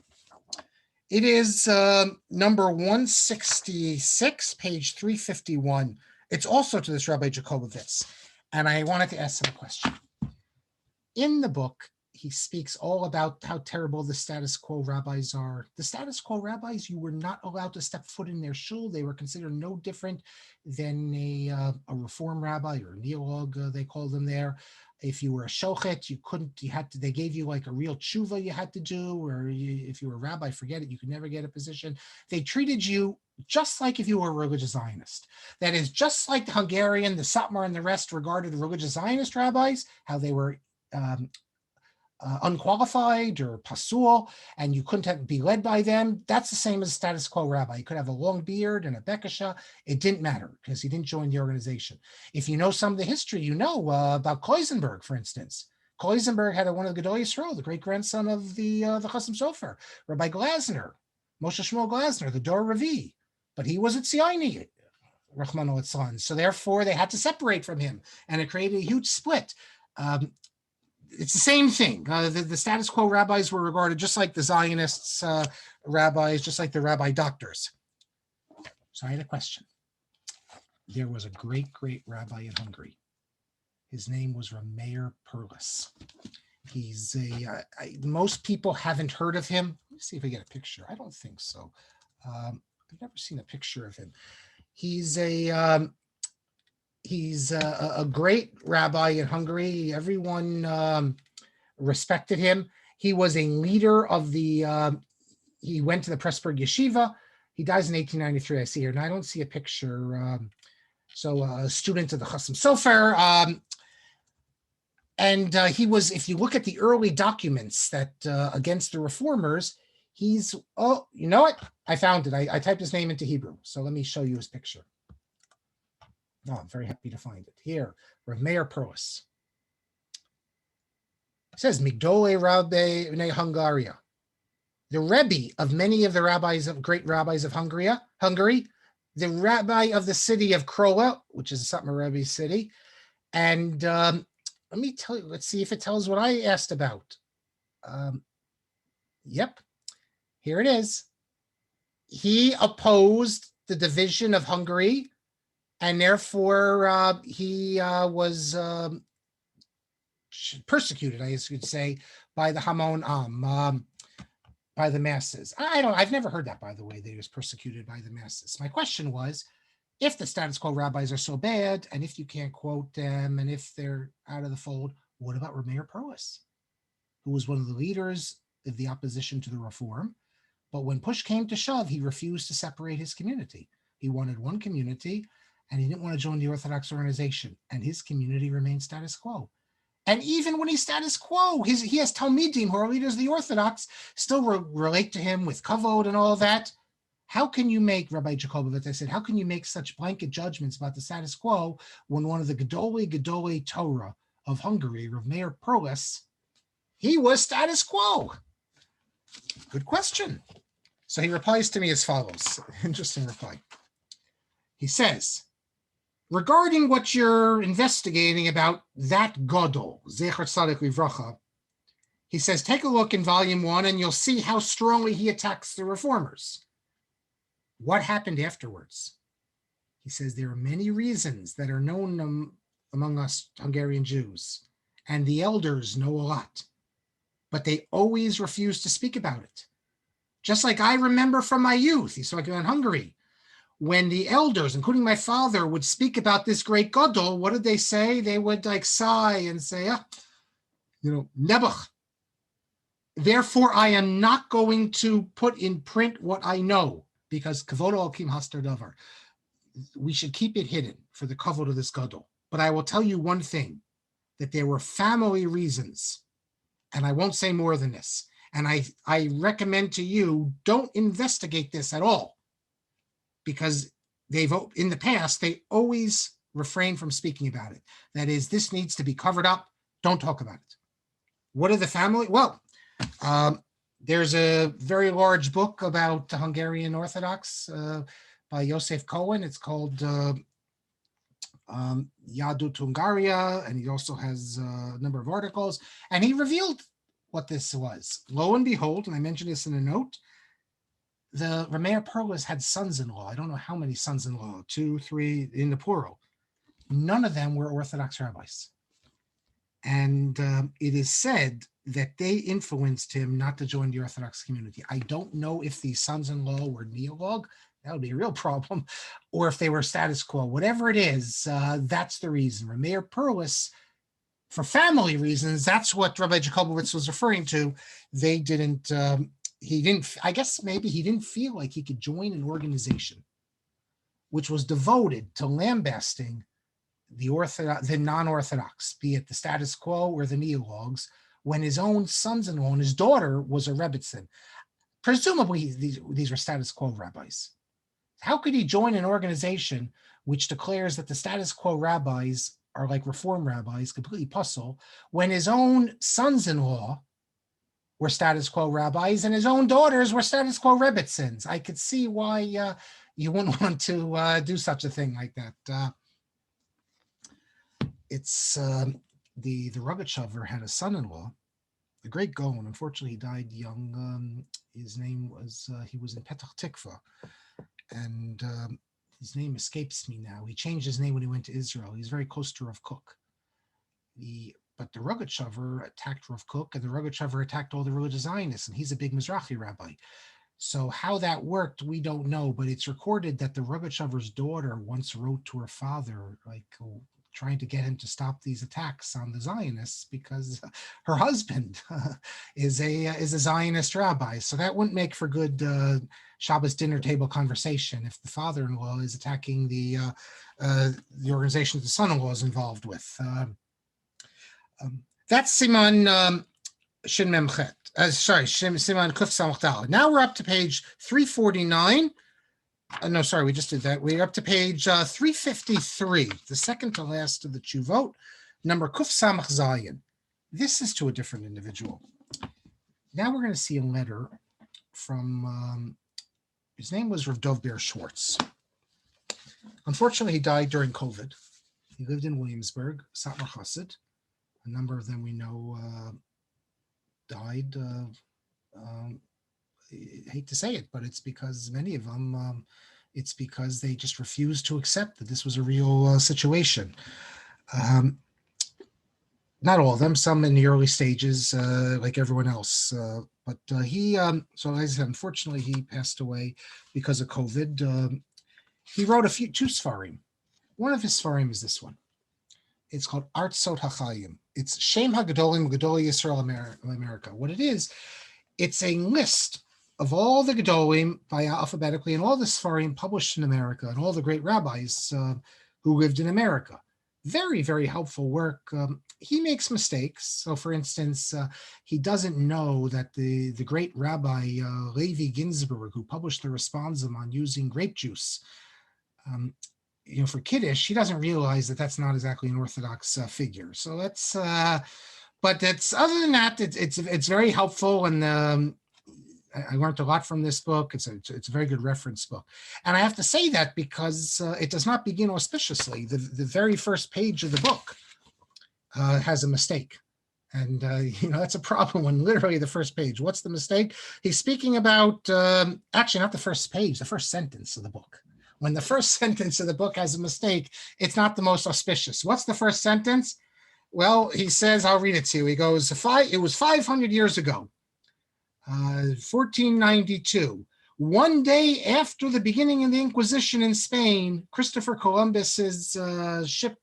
It is number 166, page 351. It's also to this Rabbi Jacobovitz. And I wanted to ask him a question. In the book, he speaks all about how terrible the status quo rabbis are. The status quo rabbis, you were not allowed to step foot in their shul. They were considered no different than a reform rabbi or a neolog, they called them there. If you were a shochet, they gave you like a real tshuva you had to do, or if you were a rabbi, forget it, you could never get a position. They treated you just like if you were a religious Zionist. That is, just like the Hungarian, the Satmar, and the rest regarded the religious Zionist rabbis, how they were unqualified or pasul, and you couldn't be led by them. That's the same as a status quo rabbi. You could have a long beard and a bekasha. It didn't matter because he didn't join the organization. If you know some of the history, you know about Kloisenberg, for instance. Kloisenberg had one of the Gedolei Yisrael, the great grandson of the Chasam Sofer, Rabbi Glasner, Moshe Shmuel Glasner, the Dor Ravi, but he was a Tzioni, Rachmana litzlan. So therefore, they had to separate from him, and it created a huge split. It's the same thing. The status quo rabbis were regarded just like the Zionists rabbis, just like the rabbi doctors. So I had a question. There was a great, great rabbi in Hungary. His name was Rabbi Meir Perles. He's most people haven't heard of him. Let me see if I get a picture. I don't think so. I've never seen a picture of him. He's a great rabbi in Hungary. Everyone respected him. He was a leader of he went to the Pressburg Yeshiva. He dies in 1893, I see here. And I don't see a picture. So a student of the Chasam Sofer. And he was, if you look at the early documents that against the reformers, he's, oh, you know what? I found it. I typed his name into Hebrew. So let me show you his picture. Oh, I'm very happy to find it. Here, Rabbi Meir Perles. It says, Migdole Rabbi Hungaria. The Rebbe of many of the great rabbis of Hungary, the rabbi of the city of Krola, which is a Satmar Rebbe city. And let me tell you, let's see if it tells what I asked about. Yep, here it is. He opposed the division of Hungary, and therefore he was persecuted, I guess you could say, by the Hamon Am, by the masses. I've never heard that, by the way, that he was persecuted by the masses. My question was, if the status quo rabbis are so bad, and if you can't quote them, and if they're out of the fold, what about Rabbi Meir Perles, who was one of the leaders of the opposition to the reform? But when push came to shove, he refused to separate his community. He wanted one community, and he didn't want to join the Orthodox organization, and his community remained status quo. And even when he's status quo, he has Talmidim, who are leaders of the Orthodox, still relate to him with kavod and all that. How can you make, Rabbi Jacobovitz, I said, how can you make such blanket judgments about the status quo when one of the Gedolei Torah of Hungary, Rabbi Meir Perles, he was status quo? Good question. So he replies to me as follows. Interesting reply. He says, regarding what you're investigating about that Gadol, Zecher Tzaddik Livracha, he says, take a look in volume 1 and you'll see how strongly he attacks the reformers. What happened afterwards? He says, there are many reasons that are known among us Hungarian Jews, and the elders know a lot, but they always refuse to speak about it. Just like I remember from my youth, he's talking about Hungary, when the elders, including my father, would speak about this great Gadol, what did they say? They would like sigh and say, Nebuch. Therefore, I am not going to put in print what I know, because kavod alkim hastar davar. We should keep it hidden for the kavod of this Gadol. But I will tell you one thing, that there were family reasons, and I won't say more than this. And I recommend to you, don't investigate this at all, because in the past, they always refrain from speaking about it. That is, this needs to be covered up. Don't talk about it. What are the family? Well, there's a very large book about the Hungarian Orthodox by Yosef Cohen. It's called Yadut Hungaria, and he also has a number of articles, and he revealed what this was. Lo and behold, and I mentioned this in a note, the Rabbi Meir Perles had sons-in-law. I don't know how many sons-in-law, 2, 3 in the plural. None of them were Orthodox rabbis. And it is said that they influenced him not to join the Orthodox community. I don't know if these sons-in-law were neolog, that would be a real problem, or if they were status quo. Whatever it is, that's the reason. Rabbi Meir Perles, for family reasons, that's what Rabbi Jacobovitz was referring to. They didn't, I guess maybe he didn't feel like he could join an organization which was devoted to lambasting the non-Orthodox, be it the status quo or the neologs, when his own sons-in-law and his daughter was a Rebbitzin. Presumably, these were status quo rabbis. How could he join an organization which declares that the status quo rabbis are like reform rabbis, completely puzzle, when his own sons-in-law were status quo rabbis and his own daughters were status quo Rebbitzins? I could see why you wouldn't want to do such a thing like that. It's the Rogatchover had a son-in-law, the great Gaon. Unfortunately, he died young. His name was, he was in Petach Tikva, and his name escapes me now. He changed his name when he went to Israel. He's very close to Rav Kook. But the Rogatchover attacked Rav Kook, and the Rogatchover attacked all the religious Zionists, and he's a big Mizrahi rabbi. So how that worked, we don't know, but it's recorded that the Rogatchover's daughter once wrote to her father, like, trying to get him to stop these attacks on the Zionists, because her husband is a Zionist rabbi. So that wouldn't make for good Shabbos dinner table conversation if the father-in-law is attacking the organization that the son-in-law is involved with. That's Siman Shin Mem Chet. Siman Kuf Samach Daled. Now we're up to page 349. No, sorry, we just did that. We're up to page 353, the second to last of the Tshuvot, number Kuf Samach Zayin. This is to a different individual. Now we're going to see a letter from, his name was Rav Dov Ber Schwartz. Unfortunately, he died during COVID. He lived in Williamsburg, Satmar Chassid. A number of them we know died. I hate to say it, but it's because many of them, it's because they just refused to accept that this was a real situation. Not all of them, some in the early stages, like everyone else. But he, so as I said, unfortunately, he passed away because of COVID. He wrote two Sfarim. One of his Sfarim is this one. It's called Artsot HaChayim. It's Shem HaGedolim Gedolei Yisrael America. What it is, it's a list of all the Gedolim by alphabetically and all the Sfarim published in America and all the great rabbis who lived in America. Very, very helpful work. He makes mistakes. So, for instance, he doesn't know that the great Rabbi Levi Ginsburg, who published the Responsum on using grape juice, for Kiddush, he doesn't realize that that's not exactly an Orthodox figure. So that's, but it's other than that, it's very helpful, and I learned a lot from this book. It's a very good reference book. And I have to say that because it does not begin auspiciously. The very first page of the book has a mistake. And, that's a problem when literally the first page. What's the mistake? He's speaking about, actually not the first page, the first sentence of the book. When the first sentence of the book has a mistake, it's not the most auspicious. What's the first sentence? Well, he says, I'll read it to you. He goes, it was 500 years ago. 1492, one day after the beginning of the Inquisition in Spain, Christopher Columbus's ship,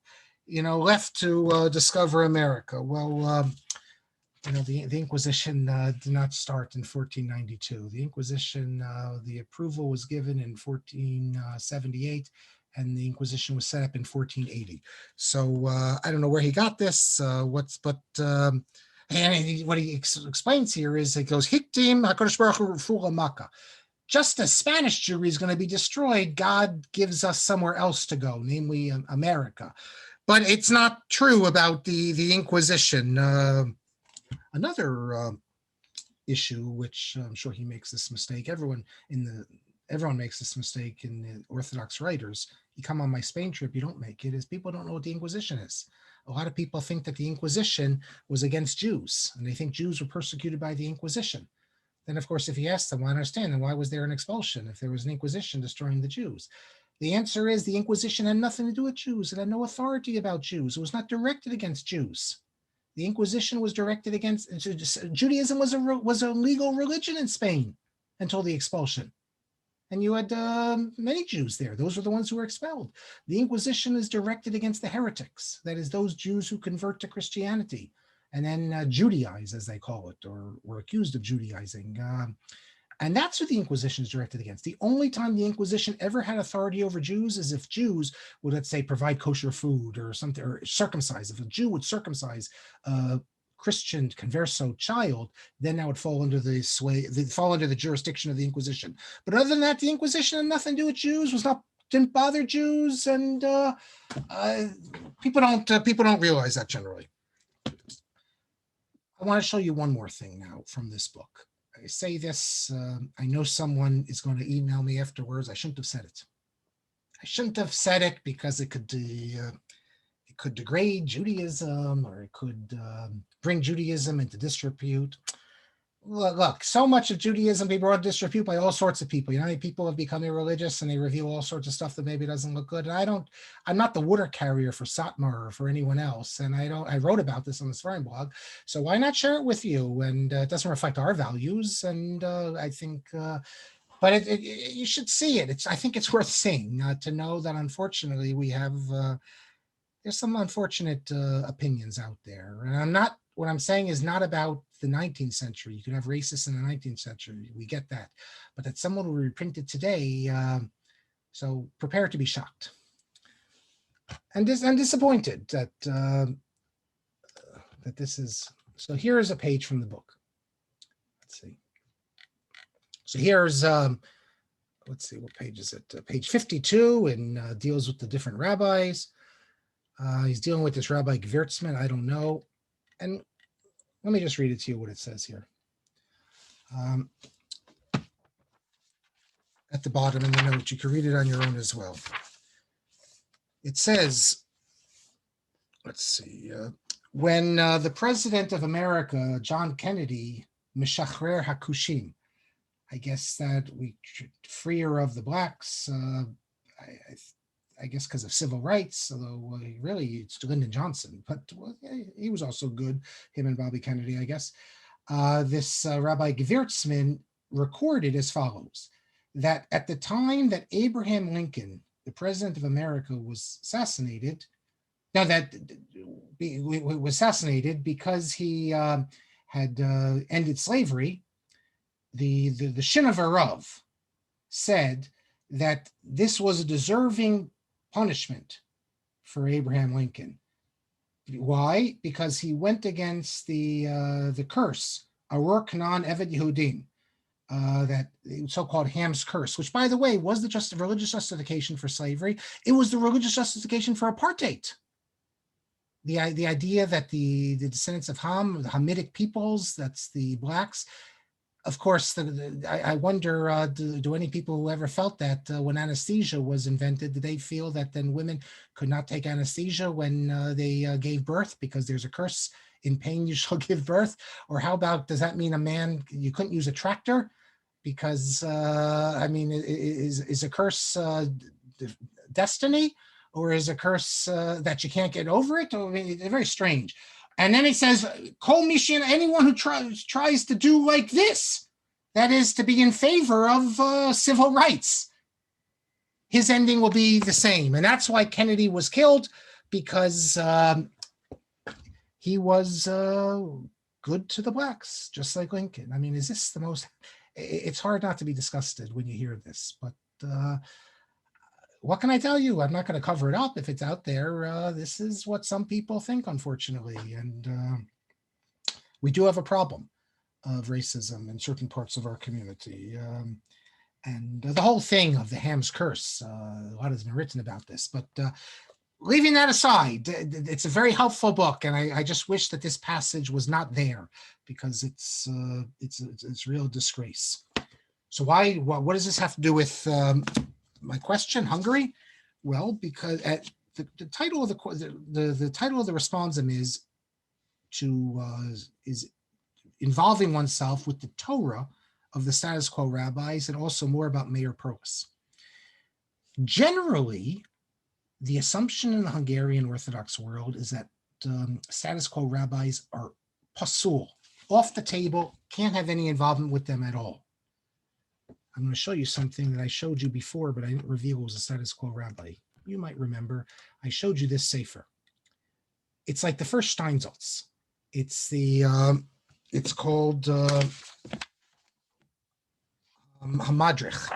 left to discover America. Well, the Inquisition did not start in 1492. The Inquisition, the approval was given in 1478, and the Inquisition was set up in 1480. So I don't know where he got this. And what he explains here is, it goes, Hiktim HaKadosh Baruch Hu Refuah Makkah. Just as Spanish Jewry is going to be destroyed, God gives us somewhere else to go, namely America. But it's not true about the Inquisition. Another issue, which I'm sure he makes this mistake. Everyone makes this mistake in the Orthodox writers. You come on my Spain trip, you don't make it, is people don't know what the Inquisition is. A lot of people think that the Inquisition was against Jews, and they think Jews were persecuted by the Inquisition. Then, of course, if you ask them, well, I understand, then why was there an expulsion if there was an Inquisition destroying the Jews? The answer is the Inquisition had nothing to do with Jews. It had no authority about Jews. It was not directed against Jews. The Inquisition was directed against Judaism. Was a legal religion in Spain until the expulsion. And you had many Jews there. Those were the ones who were expelled. The Inquisition is directed against the heretics. That is, those Jews who convert to Christianity and then Judaize, as they call it, or were accused of Judaizing. And that's who the Inquisition is directed against. The only time the Inquisition ever had authority over Jews is if Jews would, let's say, provide kosher food or something, or circumcise. If a Jew would circumcise Christian converso child, then that would fall under the jurisdiction of the Inquisition. But other than that, the Inquisition had nothing to do with Jews. Didn't bother Jews, and people don't realize that generally. I want to show you one more thing now from this book. I say this. I know someone is going to email me afterwards. I shouldn't have said it. I shouldn't have said it because it could degrade Judaism, or it could bring Judaism into disrepute. Look, so much of Judaism be brought into disrepute by all sorts of people. You know how many people have become irreligious and they reveal all sorts of stuff that maybe doesn't look good. And I'm not the water carrier for Satmar or for anyone else. And I wrote about this on the Sfarim blog. So why not share it with you? And it doesn't reflect our values. And I think, but you should see it. I think it's worth seeing to know that unfortunately we have, there's some unfortunate opinions out there. And what I'm saying is not about the 19th century. You could have racists in the 19th century. We get that. But that someone will reprint it today. So prepare to be shocked. And disappointed that that this is, so here is a page from the book. Let's see. So here's, let's see, what page is it? Page 52, and deals with the different rabbis. He's dealing with this Rabbi Gewirtzman, I don't know. And let me just read it to you what it says here. At the bottom in the note, you can read it on your own as well. It says, let's see, when the president of America, John Kennedy, Mishachrer Hakushim, I guess that we freer of the blacks, I guess because of civil rights, although really it's Lyndon Johnson, but he was also good, him and Bobby Kennedy, I guess. This Rabbi Gewirtzman recorded as follows, that at the time that Abraham Lincoln, the president of America, was assassinated, now that was assassinated because he had ended slavery, the Shin of Arav said that this was a deserving punishment for Abraham Lincoln. Why? Because he went against the curse, Aror Kanan Eved Yehudim, that so-called Ham's curse, which, by the way, was the religious justification for slavery. It was the religious justification for apartheid. The idea that the descendants of Ham, the Hamitic peoples, that's the blacks. Of course, I wonder, do any people who ever felt that when anesthesia was invented, did they feel that then women could not take anesthesia when they gave birth because there's a curse, in pain you shall give birth? Or how about, does that mean a man, you couldn't use a tractor because, I mean, is a curse destiny? Or is a curse that you can't get over it? I mean, it's very strange. And then he says, Kol Mishin, anyone who tries to do like this, that is to be in favor of civil rights, his ending will be the same. And that's why Kennedy was killed, because he was good to the blacks, just like Lincoln. I mean, is this the most, it's hard not to be disgusted when you hear this, but what can I tell you? I'm not going to cover it up if it's out there. This is what some people think, unfortunately. And we do have a problem of racism in certain parts of our community. And the whole thing of the Ham's curse, a lot has been written about this. But leaving that aside, it's a very helpful book. And I just wish that this passage was not there, because it's real disgrace. So what does this have to do with my question, Hungary? Well, because the title of the title of the responsum is involving oneself with the Torah of the status quo rabbis, and also more about Meir Perles. Generally, the assumption in the Hungarian Orthodox world is that status quo rabbis are pasul, off the table, can't have any involvement with them at all. I'm going to show you something that I showed you before, but I didn't reveal it was a status quo rabbi. You might remember, I showed you this sefer. It's like the first Steinsaltz. It's it's called Hamadrich.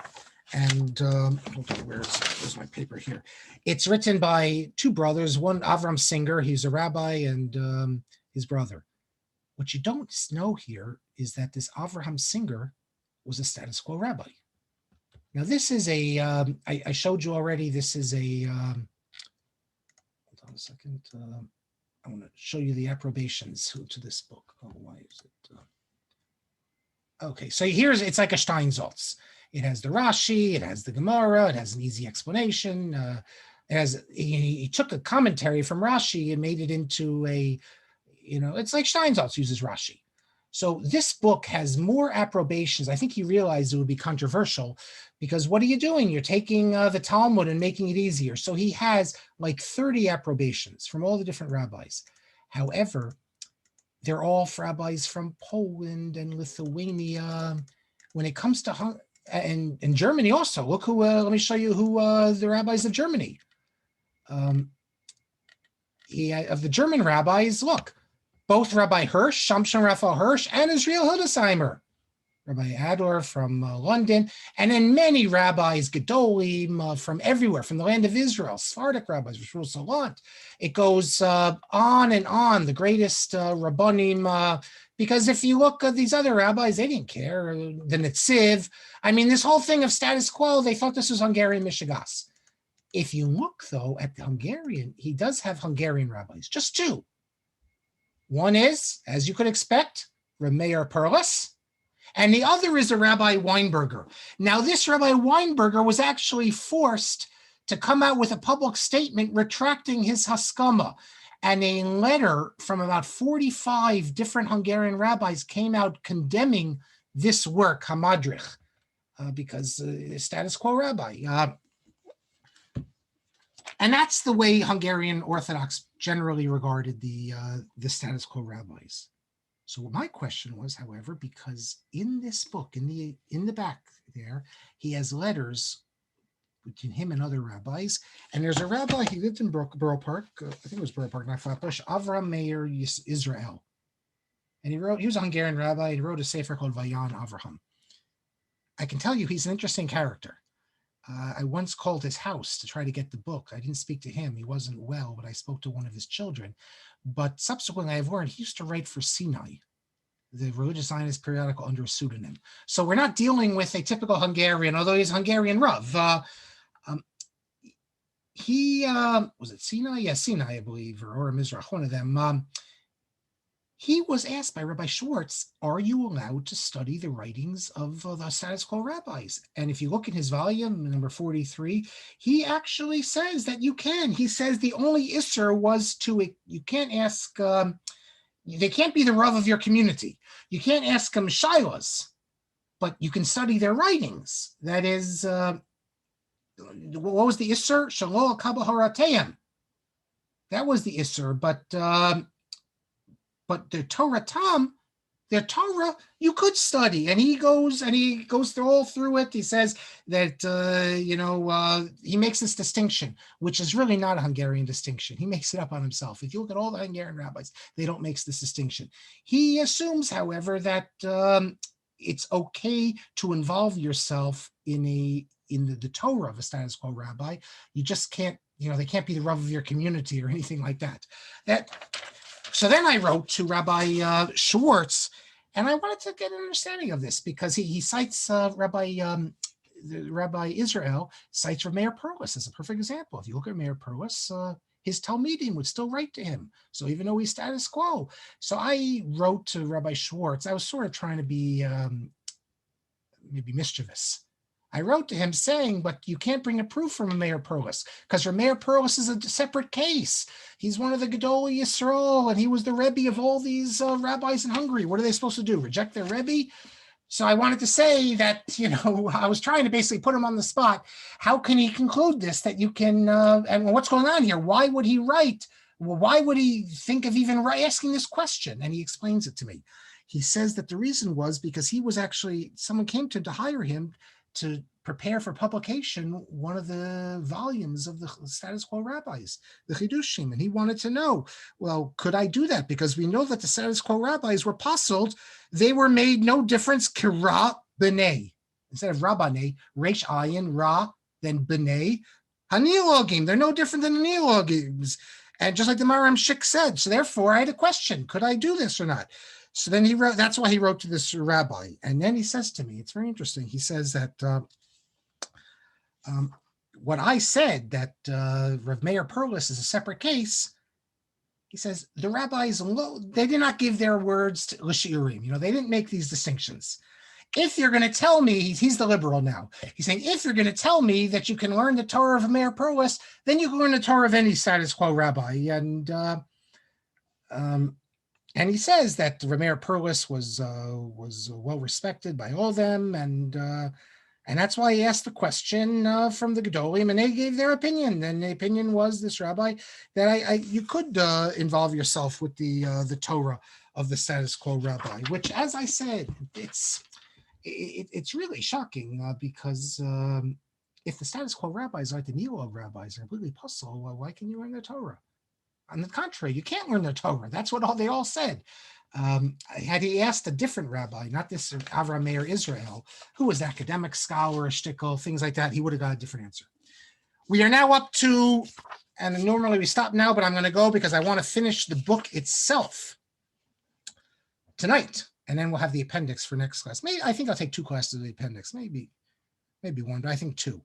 And hold on, where's my paper here? It's written by two brothers, one Avram Singer, he's a rabbi, and his brother. What you don't know here is that this Avraham Singer was a status quo rabbi. Now this is I showed you already, this is hold on a second. I want to show you the approbations to this book. Oh, why is it? Okay, so it's like a Steinsaltz. It has the Rashi, it has the Gemara, it has an easy explanation. He took a commentary from Rashi and made it into it's like Steinsaltz uses Rashi. So this book has more approbations. I think he realized it would be controversial, because what are you doing? You're taking the Talmud and making it easier. So he has like 30 approbations from all the different rabbis. However, they're all rabbis from Poland and Lithuania. When it comes to and Germany also, look who. Let me show you who the rabbis of Germany. Of the German rabbis, look. Both Rabbi Hirsch, Shamshon Raphael Hirsch, and Israel Hildesheimer. Rabbi Adler from London, and then many rabbis, Gedolim from everywhere, from the land of Israel, Sephardic rabbis, Rishul Salant. It goes on and on, the greatest Rabbanim, because if you look at these other rabbis, they didn't care. The Netziv, I mean, this whole thing of status quo, they thought this was Hungarian Mishigas. If you look, though, at the Hungarian, he does have Hungarian rabbis, just two. One is, as you could expect, Rabbi Meir Perles, and the other is a Rabbi Weinberger. Now, this Rabbi Weinberger was actually forced to come out with a public statement retracting his haskama. And a letter from about 45 different Hungarian rabbis came out condemning this work, Hamadrich, because status quo rabbi. And that's the way Hungarian Orthodox generally regarded the status quo rabbis. So my question was, however, because in this book, in the back there, he has letters between him and other rabbis. And there's a rabbi, he lived in Borough Park, I think it was Borough Park, not Flatbush, Avram Meir Israel. And he was a Hungarian rabbi, and he wrote a sefer called Vayan Avraham. I can tell you he's an interesting character. I once called his house to try to get the book. I didn't speak to him. He wasn't well, but I spoke to one of his children. But subsequently, I've learned he used to write for Sinai, the religious Zionist periodical, under a pseudonym. So we're not dealing with a typical Hungarian, although he's a Hungarian Rav. He, was it Sinai? Yeah, Sinai, I believe, or Mizrach, one of them. He was asked by Rabbi Schwartz, are you allowed to study the writings of the status quo rabbis? And if you look in his volume, number 43, he actually says that you can. He says the only issur was you can't ask, they can't be the Rav of your community. You can't ask them shilas, but you can study their writings. That is, what was the issur? Shalol kabaharateim. That was the issur, but the Torah their Torah, you could study. And he goes all through it. He says that, he makes this distinction, which is really not a Hungarian distinction. He makes it up on himself. If you look at all the Hungarian rabbis, they don't make this distinction. He assumes, however, that it's okay to involve yourself in the Torah of a status quo rabbi. You just can't, they can't be the Rav of your community or anything like that. So then I wrote to Rabbi Schwartz, and I wanted to get an understanding of this because he cites Rabbi Israel cites Rabbi Meir Perles as a perfect example. If you look at Meir Perles, his Talmidim would still write to him. So even though he's status quo. So I wrote to Rabbi Schwartz. I was sort of trying to be maybe mischievous. I wrote to him saying, but you can't bring a proof from Meir Perles because Meir Perles is a separate case. He's one of the Gedolei Yisrael, and he was the Rebbe of all these rabbis in Hungary. What are they supposed to do? Reject their Rebbe? So I wanted to say that, I was trying to basically put him on the spot. How can he conclude this, that you can, and what's going on here? Why would he write? Well, why would he think of even asking this question? And he explains it to me. He says that the reason was because he was actually, someone came to him to hire him to prepare for publication one of the volumes of the status quo rabbis, the hiddushim, and he wanted to know, well, could I do that? Because we know that the status quo rabbis were puzzled. They were made no difference, kira b'nei. Instead of rabbanei, resh ayin, ra, then b'nei, hanilogim. They're no different than the neologims. And just like the Maram Shik said, so therefore I had a question, could I do this or not? So then he wrote, that's why he wrote to this rabbi. And then he says to me, it's very interesting. He says that what I said, that Rav Meir Perles is a separate case, he says the rabbis, they did not give their words to l'shiurim. They didn't make these distinctions. If you're going to tell me, he's the liberal now, he's saying, if you're going to tell me that you can learn the Torah of Meir Perles, then you can learn the Torah of any status quo rabbi. And he says that Rabbi Meir Perles was well respected by all of them, and that's why he asked the question from the Gedolim, and they gave their opinion. And the opinion was, this rabbi, that you could involve yourself with the Torah of the status quo rabbi, which, as I said, it's really shocking because if the status quo rabbis, like the Neolog rabbis, are completely puzzled, well, why can you learn the Torah? On the contrary, you can't learn the Torah. That's what they all said. Had he asked a different rabbi, not this Rabbi Meir Israel, who was an academic scholar, a shtickle, things like that, he would have got a different answer. We are now up to, and normally we stop now, but I'm going to go because I want to finish the book itself tonight, and then we'll have the appendix for next class. Maybe I think I'll take 2 classes of the appendix, maybe 1, but I think 2.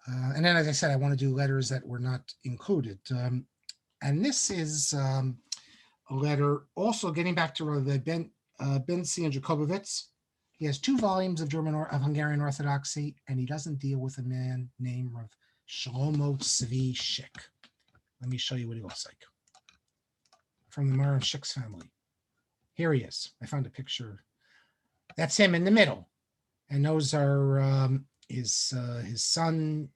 And then, as I said, I want to do letters that were not included. And this is a letter also getting back to Rabbi Ben Sion Jacobowitz. He has 2 volumes of Hungarian Orthodoxy, and he doesn't deal with a man named Rav Shlomo Zvi Schueck. Let me show you what he looks like. From the Marvin Schueck's family. Here he is. I found a picture. That's him in the middle. And those are his sons.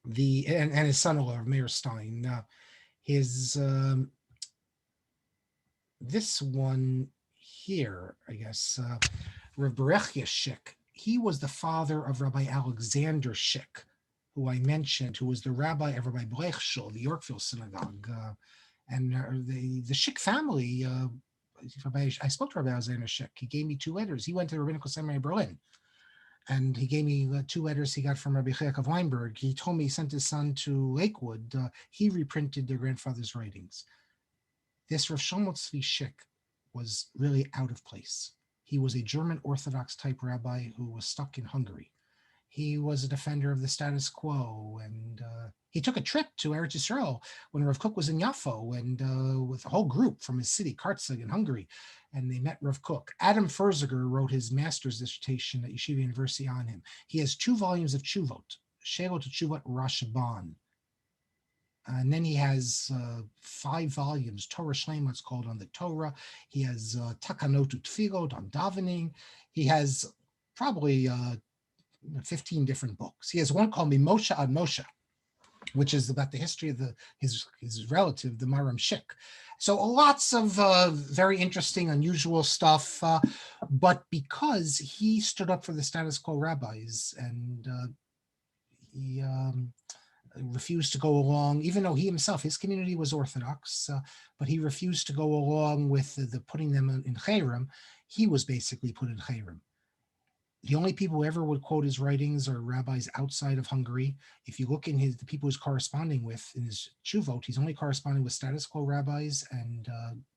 And his son-in-law, Meir Stein. This one here, I guess, Rav Berechia Schueck, he was the father of Rabbi Alexander Schueck, who I mentioned, who was the rabbi of Rabbi Blechschel, the Yorkville synagogue. And the Schueck family, I spoke to Rabbi Alexander Schueck. He gave me 2 letters. He went to the Rabbinical Seminary in Berlin. And he gave me 2 letters he got from Rabbi Chayak of Weinberg. He told me he sent his son to Lakewood. He reprinted their grandfather's writings. This Rav Shlomo Zvi Schueck was really out of place. He was a German Orthodox type rabbi who was stuck in Hungary. He was a defender of the status quo, and he took a trip to Eretz Yisrael when Rav Kook was in Yafo, and with a whole group from his city, Kartzig in Hungary, and they met Rav Kook. Adam Ferziger wrote his master's dissertation at Yeshiva University on him. He has 2 volumes of Tshuvot, Sheilot Tshuvot Rashban. And then he has 5 volumes, Torah Shlema, it's called, on the Torah. He has Takanot Utfilot on davening. He has probably 15 different books. He has one called Mimosha ad Moshe, which is about the history of his relative, the Maram Schueck. So lots of very interesting, unusual stuff. But because he stood up for the status quo rabbis, and he refused to go along, even though he himself, his community was Orthodox, but he refused to go along with the putting them in Cherem. He was basically put in Cherem. The only people who ever would quote his writings are rabbis outside of Hungary. If you look in the people he's corresponding with in his Tshuvot, he's only corresponding with status quo rabbis and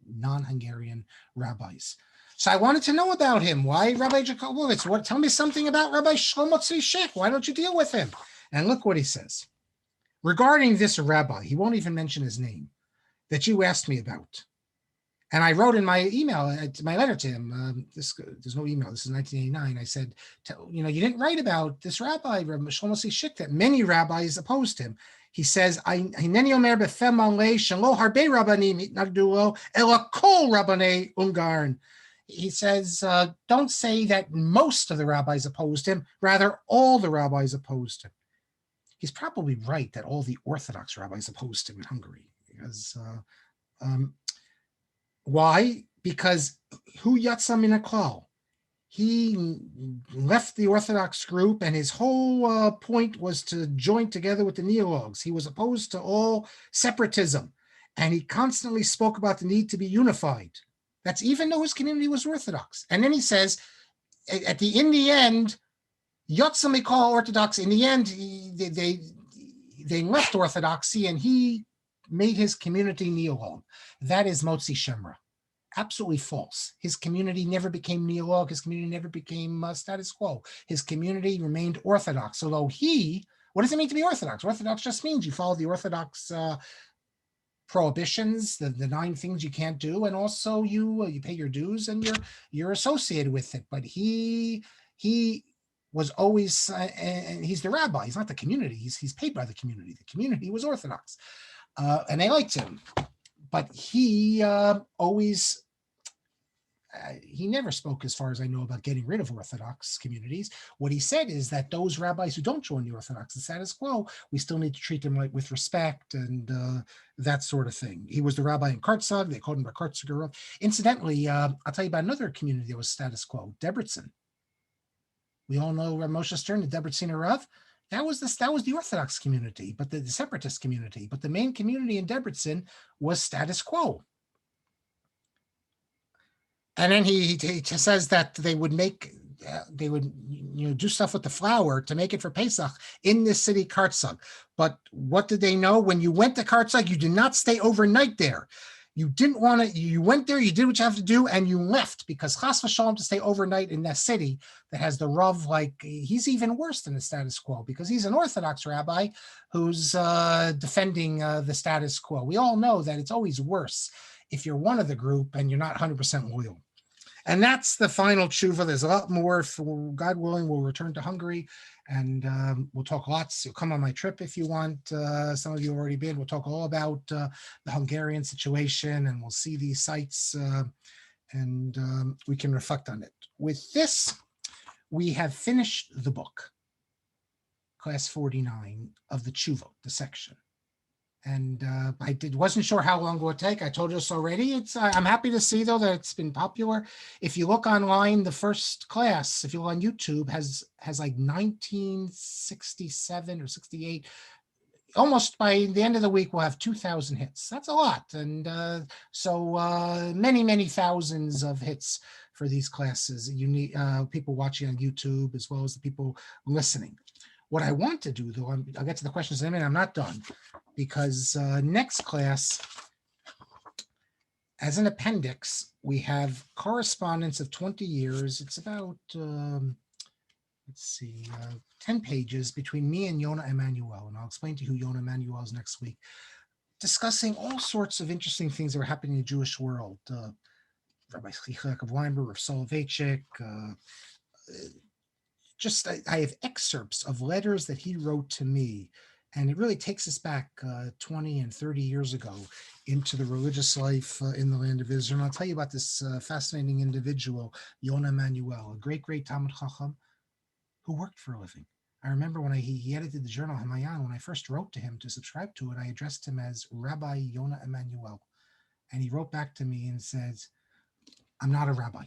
non-Hungarian rabbis. So I wanted to know about him. Why Rabbi Jacobowitz? Tell me something about Rabbi Shlomo Zvi Schueck. Why don't you deal with him? And look what he says. Regarding this rabbi, he won't even mention his name, that you asked me about. And I wrote in my email, my letter to him, there's no email, this is 1989. I said, you didn't write about this rabbi, Rabbi Shlomo Zvi Schueck, that many rabbis opposed him. He says, Hineni omer b'fem malei shelo harbe rabbanim hitnagdu ela kol rabbanei Ungarn. He says, don't say that most of the rabbis opposed him, rather all the rabbis opposed him. He's probably right that all the Orthodox rabbis opposed him in Hungary. Because, why? Because hu yatsa min haklal. He left the Orthodox group, and his whole point was to join together with the neologues. He was opposed to all separatism, and he constantly spoke about the need to be unified. That's even though his community was Orthodox. And then he says, in the end, Yotza Mikol Orthodox, in the end, they left Orthodoxy, and he made his community neologue. That is Motzi Shemra. Absolutely false. His community never became neologue. His community never became status quo. His community remained Orthodox. Although what does it mean to be Orthodox? Orthodox just means you follow the Orthodox prohibitions, the 9 things you can't do, and also you pay your dues and you're associated with it. But he was always, and he's the rabbi. He's not the community. He's paid by the community. The community was Orthodox, and they liked him. But he always. He never spoke, as far as I know, about getting rid of Orthodox communities. What he said is that those rabbis who don't join the Orthodox, the status quo, we still need to treat them with respect and that sort of thing. He was the rabbi in Kartzig. They called him a Kartziger. Incidentally, I'll tell you about another community that was status quo, Debrecen. We all know Moshe Stern, the Debrecen Rav. That was the Orthodox community, but the separatist community. But the main community in Debrecen was status quo. And then he says that they would do stuff with the flour to make it for Pesach in this city Kartzag. But what did they know? When you went to Kartzag, you did not stay overnight there. You didn't want to, you went there, you did what you have to do, and you left, because chas v'shalom to stay overnight in that city that has the Rav, like, he's even worse than the status quo, because he's an Orthodox rabbi who's defending the status quo. We all know that it's always worse if you're one of the group and you're not 100% loyal. And that's the final tshuva. There's a lot more. God willing, we'll return to Hungary, and we'll talk lots. You'll come on my trip if you want. Some of you have already been. We'll talk all about the Hungarian situation, and we'll see these sites, and we can reflect on it. With this, we have finished the book, class 49 of the tshuva, the section. And I wasn't sure how long it would take. I told you this already. I'm happy to see, though, that it's been popular. If you look online, the first class, if you look on YouTube, has like 1967 or 68. Almost by the end of the week, we'll have 2,000 hits. That's a lot. And so many thousands of hits for these classes. You need people watching on YouTube as well as the people listening. What I want to do, though, I'll get to the questions in a minute. I'm not done, because next class, as an appendix, we have correspondence of 20 years. It's about, 10 pages between me and Yonah Emanuel, and I'll explain to you who Yonah Emanuel is next week, discussing all sorts of interesting things that were happening in the Jewish world. Rabbi Soloveitchik of Weinberg, Rabbi Soloveitchik, I have excerpts of letters that he wrote to me, and it really takes us back 20 and 30 years ago into the religious life in the land of Israel. And I'll tell you about this fascinating individual, Yonah Emanuel, a great Talmud Chacham who worked for a living. I remember when he edited the journal Hamayan, when I first wrote to him to subscribe to it, I addressed him as Rabbi Yonah Emanuel. And he wrote back to me and says, I'm not a rabbi.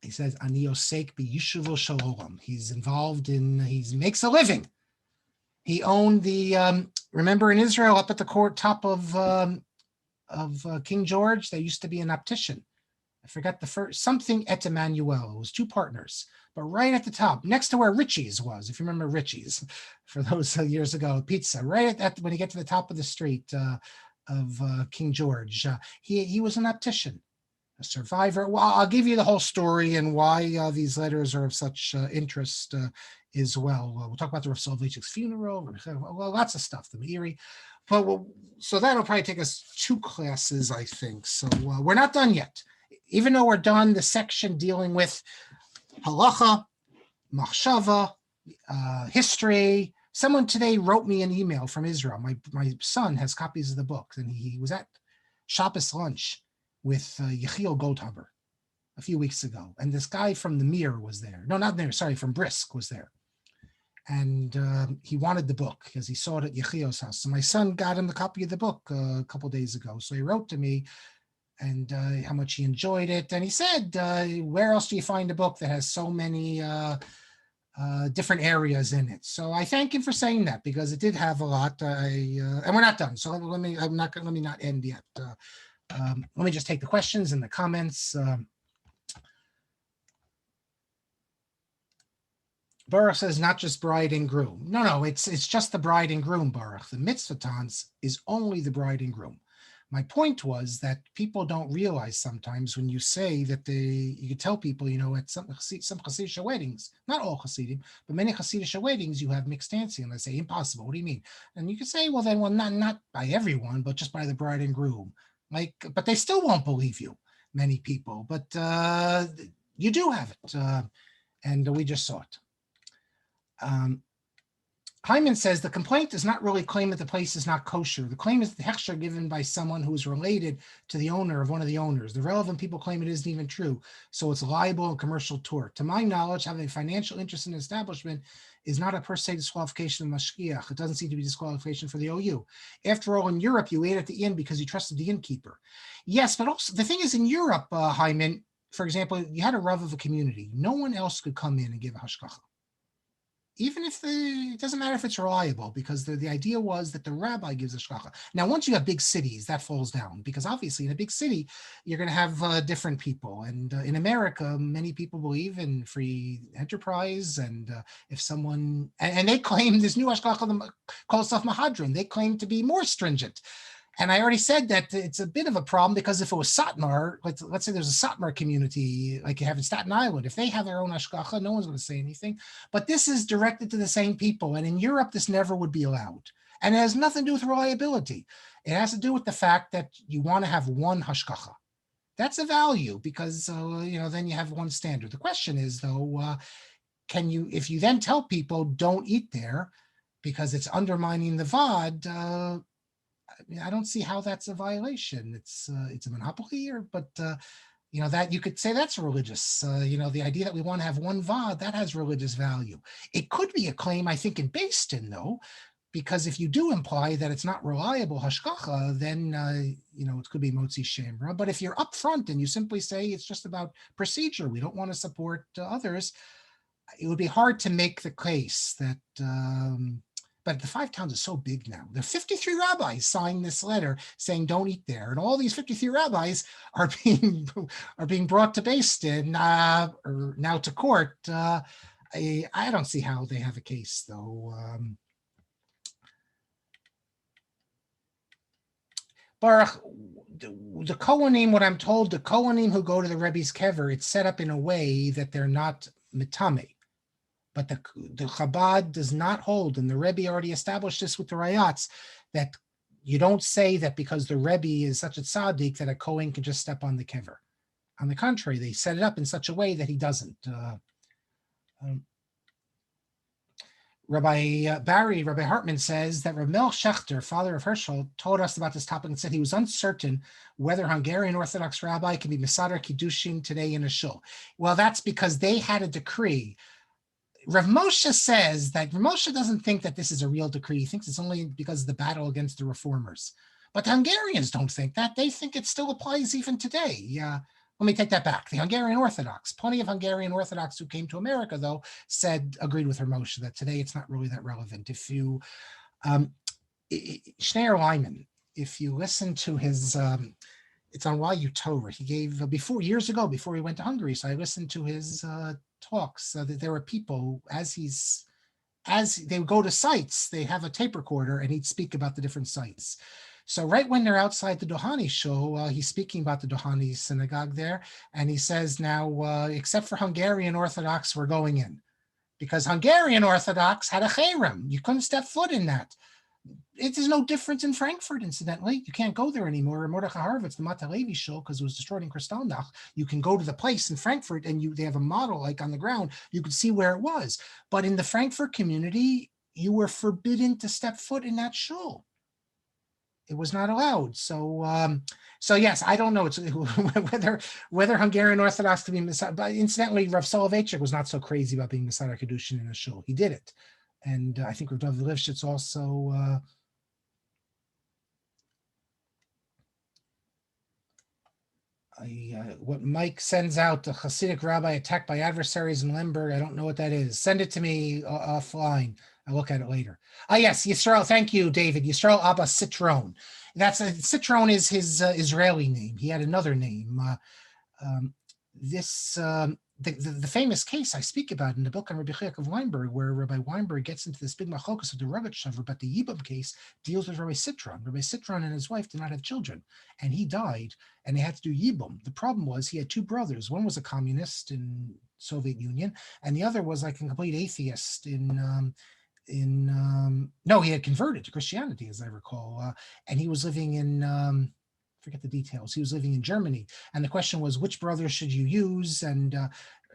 He says, Ani osek b'yishuvo shel olam. He's involved in, he makes a living. He owned the, remember in Israel, up at the top of King George, there used to be an optician. I forgot the first, something et Emmanuel. It was two partners, but right at the top, next to where Richie's was, if you remember Richie's, for those years ago, pizza, right at when you get to the top of the street of King George. He was an optician. A survivor. Well, I'll give you the whole story and why these letters are of such interest as well. We'll talk about the Rav Soloveitchik's funeral, well, lots of stuff, the Meiri. But so that'll probably take us 2 classes, I think. So we're not done yet. Even though we're done the section dealing with halacha, machshava, history. Someone today wrote me an email from Israel. My son has copies of the book, and he was at Shabbos lunch with Yechiel Goldhaber a few weeks ago. And this guy from the Mir was there. No, not there, sorry, from Brisk was there. And he wanted the book because he saw it at Yechiel's house. So my son got him the copy of the book a couple of days ago. So he wrote to me and how much he enjoyed it. And he said, where else do you find a book that has so many different areas in it? So I thank him for saying that, because it did have a lot. And we're not done. So let me not end yet. Let me just take the questions and the comments. Baruch says, not just bride and groom. No, it's just the bride and groom, Baruch. The Mitzvah Tanz is only the bride and groom. My point was that people don't realize sometimes when you say that you could tell people, at some Hasidic weddings, not all Hasidim, but many Hasidic weddings, you have mixed dancing. And they say, impossible. What do you mean? And you could say, well, not by everyone, but just by the bride and groom. But they still won't believe you, many people. But you do have it, and we just saw it. Hyman says the complaint does not really claim that the place is not kosher. The claim is the hechsher given by someone who is related to the owner of one of the owners. The relevant people claim it isn't even true, so it's liable and commercial tort. To my knowledge, having a financial interest in an establishment is not a per se disqualification of mashgiach. It doesn't seem to be disqualification for the OU. After all, in Europe, you ate at the inn because you trusted the innkeeper. Yes, but also the thing is, in Europe, Hyman, for example, you had a rav of a community. No one else could come in and give a hashgacha. even if it doesn't matter if it's reliable, because the idea was that the rabbi gives a shkacha. Now, once you have big cities, that falls down, because obviously in a big city, you're going to have different people. And in America, many people believe in free enterprise. And if someone, and they claim this new hashkacha called Saf Mahadran, they claim to be more stringent. And I already said that it's a bit of a problem, because if it was Satmar, let's say there's a Satmar community like you have in Staten Island, if they have their own hashgacha, no one's going to say anything. But this is directed to the same people. And in Europe, this never would be allowed. And it has nothing to do with reliability. It has to do with the fact that you want to have one hashgacha. That's a value, because then you have one standard. The question is, though, can you, if you then tell people don't eat there because it's undermining the Vaad, I don't see how that's a violation. It's a monopoly, but that you could say that's religious. The idea that we want to have one Vaad, that has religious value. It could be a claim, I think, in Basin, though, because if you do imply that it's not reliable hashgacha, then it could be motzi shemra. But if you're upfront and you simply say it's just about procedure, we don't want to support others, it would be hard to make the case that. But the 5 towns is so big now. There are 53 rabbis signed this letter saying don't eat there. And all these 53 rabbis are being brought to Basin or now to court. I don't see how they have a case, though. Baruch, the Kohanim, what I'm told, the Kohanim who go to the Rebbe's kever, it's set up in a way that they're not mitame. But the Chabad does not hold, and the Rebbe already established this with the Rayats, that you don't say that because the Rebbe is such a tzaddik that a Kohen can just step on the kever. On the contrary, they set it up in such a way that he doesn't. Rabbi Hartman says that Rabbi Mel Schechter, father of Herschel, told us about this topic and said he was uncertain whether Hungarian Orthodox rabbi can be Mesader Kiddushin today in a shul. Well, that's because they had a decree. Rav Moshe says that Rav Moshe doesn't think that this is a real decree. He thinks it's only because of the battle against the reformers. But the Hungarians don't think that. They think it still applies even today. Let me take that back. The Hungarian Orthodox, plenty of Hungarian Orthodox who came to America, though, agreed with Rav Moshe that today it's not really that relevant. If you, Schneier Lyman, if you listen to his, it's on YU Torah. He gave years ago, before he went to Hungary. So I listened to his talks. That there were people as they would go to sites, they have a tape recorder and he'd speak about the different sites. So right when they're outside the Dohani show, he's speaking about the Dohani synagogue there, and he says, now, except for Hungarian Orthodox, we're going in, because Hungarian Orthodox had a cherem. You couldn't step foot in that. It is no difference in Frankfurt, incidentally. You can't go there anymore. Mordechai Harvitz, the Mata Levi show, because it was destroyed in Kristallnacht. You can go to the place in Frankfurt and they have a model like on the ground. You could see where it was. But in the Frankfurt community, you were forbidden to step foot in that shul. It was not allowed. So yes, I don't know whether Hungarian Orthodox can be Mesader. But incidentally, Rav Soloveitchik was not so crazy about being Mesader Kiddushin in a shul. He did it. And I think Rav David Lifshitz also what Mike sends out, a Hasidic rabbi attacked by adversaries in Lemberg. I don't know what that is. Send it to me offline. I'll look at it later. Yes, Yisrael. Thank you, David. Yisrael Abba Citron. Citron is his Israeli name. He had another name. The famous case I speak about in the book on Rabbi Chayek of Weinberg, where Rabbi Weinberg gets into this big machokas of the Rogatchover, but the Yibam case deals with Rabbi Citron. Rabbi Citron and his wife did not have children, and he died, and they had to do Yibam. The problem was he had 2 brothers. One was a communist in Soviet Union, and the other was like a complete atheist no, he had converted to Christianity, as I recall, and he was living in forget the details. He was living in Germany, and the question was, which brother should you use? And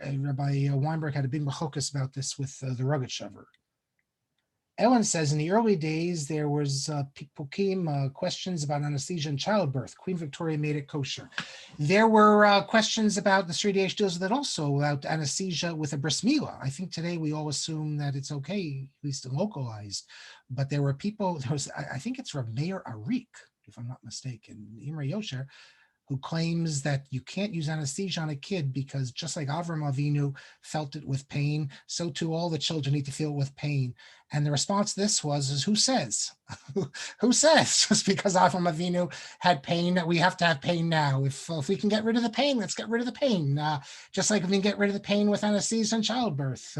Rabbi Weinberg had a big machokas about this with the Rogatchover. Ellen says, in the early days, there was pikpukim, questions about anesthesia and childbirth. Queen Victoria made it kosher. There were questions about, the Sri deals with it also, about anesthesia with a bris milah. I think today we all assume that it's okay, at least localized. But there were people, I think it's Rabbi Meir Perles, if I'm not mistaken, Imre Yosher, who claims that you can't use anesthesia on a kid because just like Avram Avinu felt it with pain, so too all the children need to feel it with pain. And the response to this is who says? Who says just because Avram Avinu had pain that we have to have pain now? If we can get rid of the pain, let's get rid of the pain. Just like we can get rid of the pain with anesthesia and childbirth.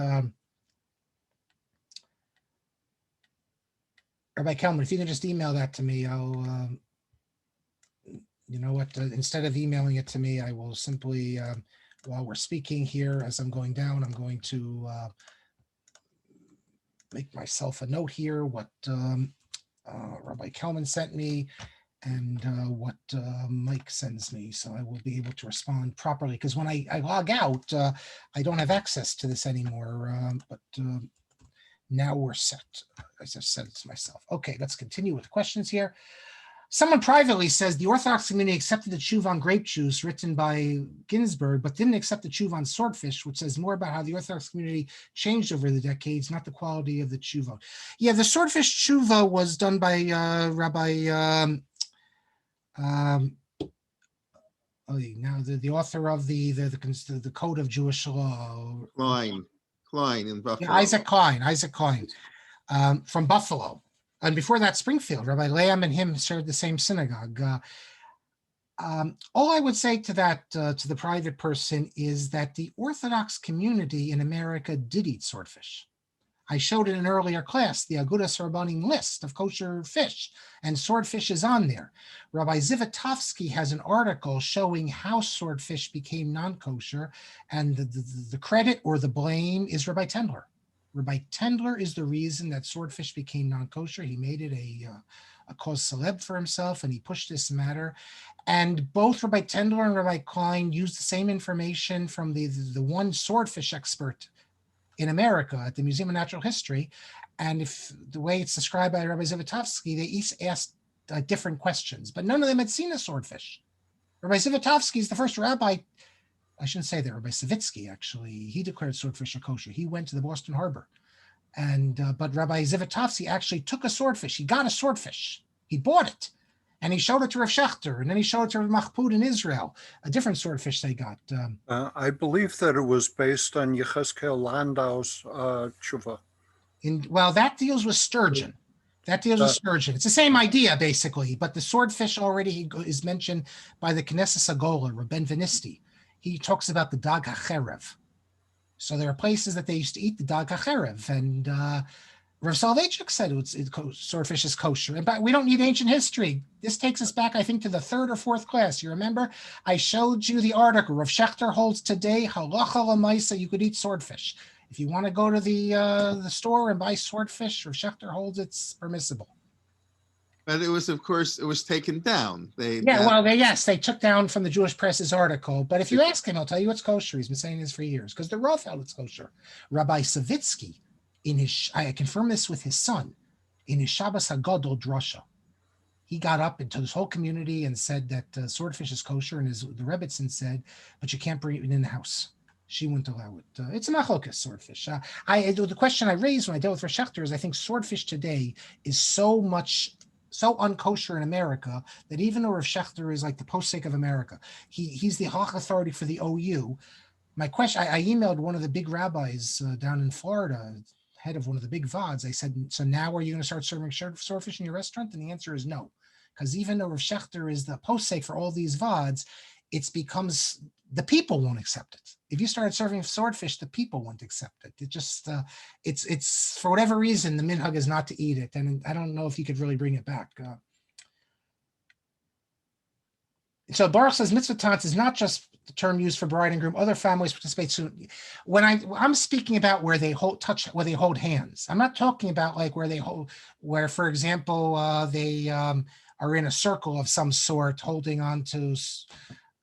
Rabbi Kelman, if you can just email that to me, I'll, you know what, instead of emailing it to me, I will simply, while we're speaking here, as I'm going down, I'm going to make myself a note here, what Rabbi Kelman sent me and what Mike sends me. So I will be able to respond properly, because when I log out, I don't have access to this anymore, but now we're set. I just said it to myself. Okay, let's continue with questions here. Someone privately says the Orthodox community accepted the tshuva on grape juice written by Ginsburg, but didn't accept the tshuva on swordfish, which says more about how the Orthodox community changed over the decades, not the quality of the tshuva. Yeah, the swordfish tshuva was done by Rabbi, the author of the Code of Jewish Law. Klein in Buffalo. Yeah, Isaac Klein, from Buffalo. And before that, Springfield, Rabbi Lamb and him shared the same synagogue. All I would say to that, to the private person, is that the Orthodox community in America did eat swordfish. I showed in an earlier class the Agudas Rabbanim list of kosher fish, and swordfish is on there. Rabbi Zivotofsky has an article showing how swordfish became non-kosher, and the credit or the blame is Rabbi Tendler. Rabbi Tendler is the reason that swordfish became non-kosher. He made it a cause celeb for himself, and he pushed this matter. And both Rabbi Tendler and Rabbi Klein used the same information from the one swordfish expert in America at the Museum of Natural History. And if the way it's described by Rabbi Zivotofsky, they each asked different questions, but none of them had seen a swordfish. Rabbi Zivotofsky is the first rabbi, I shouldn't say that, Rabbi Savitsky, actually, he declared swordfish are kosher. He went to the Boston Harbor. And but Rabbi Zivotofsky actually took a swordfish. He got a swordfish. He bought it. And he showed it to Rav Shechter. And then he showed it to Rav Mahmoud in Israel, a different swordfish they got. I believe that it was based on Yechezkel Landau's tshuva. Well, that deals with sturgeon. That deals with sturgeon. It's the same idea, basically. But the swordfish already is mentioned by the Knesset Agola, Rabben Vinisti. He talks about the dag hacherev. So there are places that they used to eat the dag hacherev, and Rabbi Soloveitchik said swordfish is kosher. But we don't need ancient history. This takes us back, I think, to the third or fourth class. You remember? I showed you the article. Rav Shechter holds today halacha l'maisa you could eat swordfish. If you want to go to the store and buy swordfish, Rav Shechter holds it's permissible. But it was, of course, it was taken down. They took down from the Jewish Press's article. But if you ask him, he'll tell you it's kosher. He's been saying this for years because the Rav held it's kosher. Rabbi Savitsky, I confirm this with his son, in his Shabbos Hagadol drasha, he got up into this whole community and said that swordfish is kosher, and the Rebbitzin said, but you can't bring it in the house. She wouldn't allow it. It's a machlokas, swordfish. The question I raised when I dealt with Rav Shechter is I think swordfish today is so unkosher in America that even though Rav Shechter is like the posek of America, he's the halach authority for the OU. My question, I emailed one of the big rabbis down in Florida, head of one of the big Vaads. I said, so now are you going to start serving swordfish in your restaurant? And the answer is no. Because even though Rav Shechter is the posek for all these Vaads, the people won't accept it. If you started serving swordfish, the people won't accept it. It just, it's for whatever reason, the minhag is not to eat it. And I don't know if you could really bring it back. So Baruch says Mitzvah Tanz is not just the term used for bride and groom. Other families participate soon. When I'm speaking about where they hold hands. I'm not talking about like where for example, they are in a circle of some sort holding on to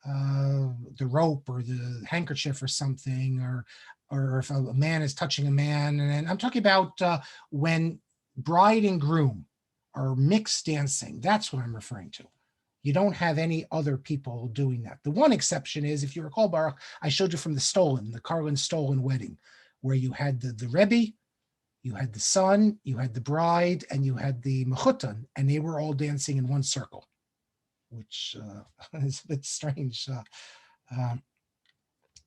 the rope or the handkerchief or something, or if a man is touching a man. And I'm talking about when bride and groom are mixed dancing. That's what I'm referring to. You don't have any other people doing that. The one exception is, if you recall, Baruch, I showed you from the Carlin Stolen wedding, where you had the Rebbe, you had the son, you had the bride, and you had the mechutan, and they were all dancing in one circle. which is a bit strange.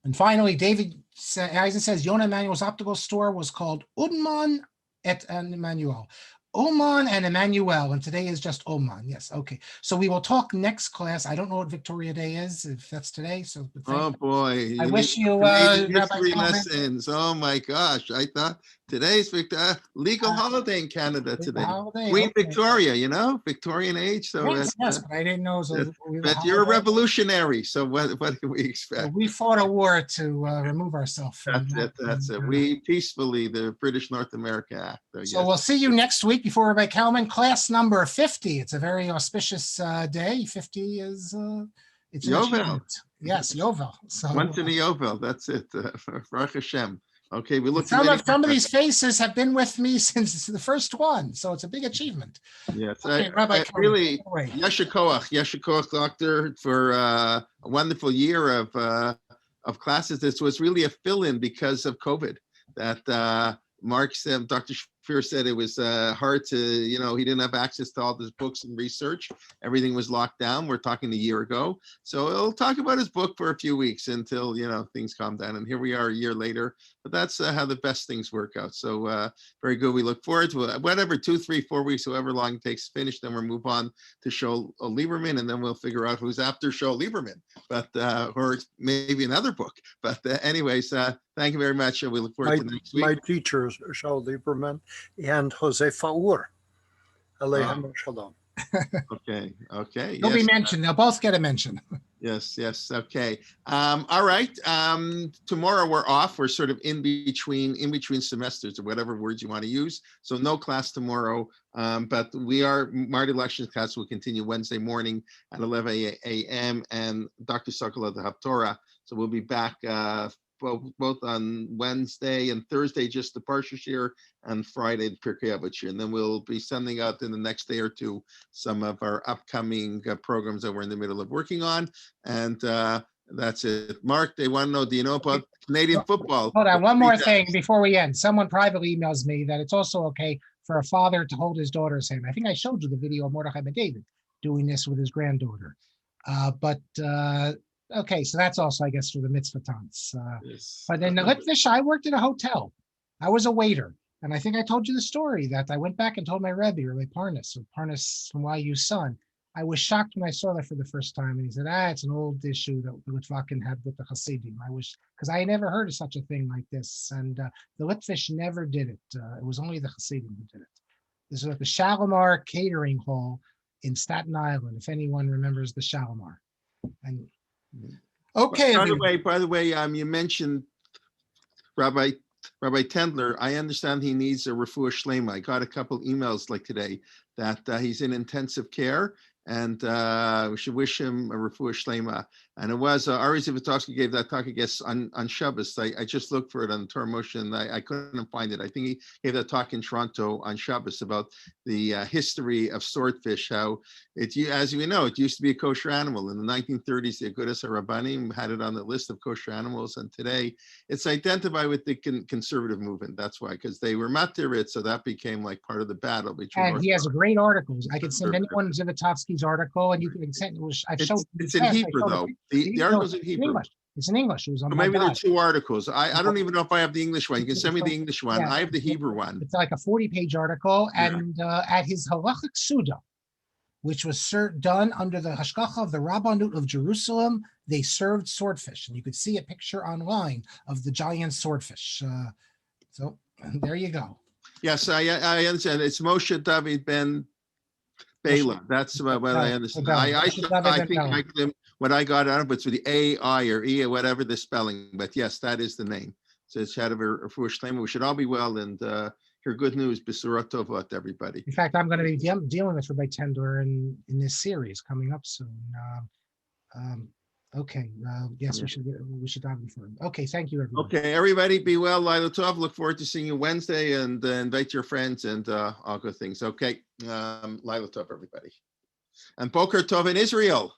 And finally, David Eisen says Yonah Emanuel's optical store was called Udman et Emmanuel. Oman and Emmanuel, and today is just Oman. Yes, okay. So we will talk next class. I don't know what Victoria Day is, if that's today. So Oh boy! I wish you Canadian Rabbi history Kalman. lessons. Oh my gosh! I thought today's legal holiday in Canada today. Holiday, Queen okay. Victoria, Victorian age. So Yes, that's, but I didn't know. So but you're a revolutionary. So what can we expect? we fought a war to remove ourselves from that. That's it. We peacefully, the British North America Act. So we'll see you next week before Rabbi Kalman, class number 50. It's a very auspicious day. 50 is it's an Yovel. achievement. Yes, Yovel. So Once in a Yovel, that's it. Baruch Hashem. Okay, we look. some of these faces have been with me since the first one, so it's a big achievement. Yes, Okay, Rabbi Kalman, really, take it away. Yasher Koach, doctor, for a wonderful year of classes. This was really a fill-in because of COVID. That Marc said, Dr. Shapiro said it was hard to, he didn't have access to all his books and research. Everything was locked down. We're talking a year ago. So he'll talk about his book for a few weeks until, things calm down. And here we are a year later. But that's how the best things work out. So very good. We look forward to it. Whatever, 2, 3, 4 weeks, however long it takes to finish, then we'll move on to Show Lieberman, and then we'll figure out who's after Show Lieberman, but or maybe another book. But anyways, thank you very much. We look forward to next week. My teachers, Shaul Lieberman and Jose Faur. Aleihem Shalom. Okay. They'll be mentioned. They'll both get a mention. Yes. Okay. All right. Tomorrow we're off. We're sort of in between semesters, or whatever words you want to use. So no class tomorrow. But Marty Elections class will continue Wednesday morning at 11 a.m. and Dr. Sokolov the Torah. So we'll be back both on Wednesday and Thursday, just the Parsha Shir, and Friday the Pirkei Avot Shir. And then we'll be sending out in the next day or two some of our upcoming programs that we're in the middle of working on. And that's it. Marc, they want to know, do you know about Canadian football? Hold on, one more thing before we end. Someone privately emails me that it's also okay for a father to hold his daughter's hand. I think I showed you the video of Mordechai Ben David doing this with his granddaughter. Okay, so that's also, I guess, for the Mitzvah Tanz. Yes. But in the Litvish, I worked at a hotel. I was a waiter. And I think I told you the story that I went back and told my Rebbe, Rabbi Perles from YU's son. I was shocked when I saw that for the first time. And he said, it's an old issue that the Litvakin had with the Hasidim. Because I never heard of such a thing like this. And the Litvish never did it. It was only the Hasidim who did it. This was at the Shalimar Catering Hall in Staten Island, if anyone remembers the Shalimar. And okay. By the way, you mentioned Rabbi Tendler. I understand he needs a refuah shlema. I got a couple emails like today that he's in intensive care, and we should wish him a refuah shlema. And it was Ari Zivotofsky gave that talk, I guess, on Shabbos. I just looked for it on Torah Motion. I couldn't find it. I think he gave that talk in Toronto on Shabbos about the history of swordfish. How as you know, it used to be a kosher animal. In the 1930s, the Agudas HaRabbanim had it on the list of kosher animals, and today it's identified with the conservative movement. That's why, because they were matir it, so that became like part of the battle between. And he has great articles. I can send anyone Zivotofsky's article, and you can send it. It's in Hebrew though. The article's in Hebrew. It's in English. It was on maybe there are two articles. I don't even know if I have the English one. You can send me the English one. Yeah. I have the Hebrew one. It's like a 40-page article, and at his halachic suda, which was done under the hashgacha of the Rabbanut of Jerusalem, they served swordfish, and you could see a picture online of the giant swordfish. So there you go. Yes, I understand. It's Moshe David Ben Bela. That's what I understand. I think what I got out of it's with the A-I or E or whatever the spelling. But yes, that is the name. So it's had a refuah shlema. We should all be well and hear good news. B'surah tova to everybody. In fact, I'm going to be dealing with Rabbi Tendler in this series coming up soon. Okay. Yes, we should dive in for him. Okay, thank you, everyone. Okay, everybody, be well. Laila Tov. Look forward to seeing you Wednesday, and invite your friends and all good things. Okay, Laila Tov, everybody, and Boker Tov in Israel.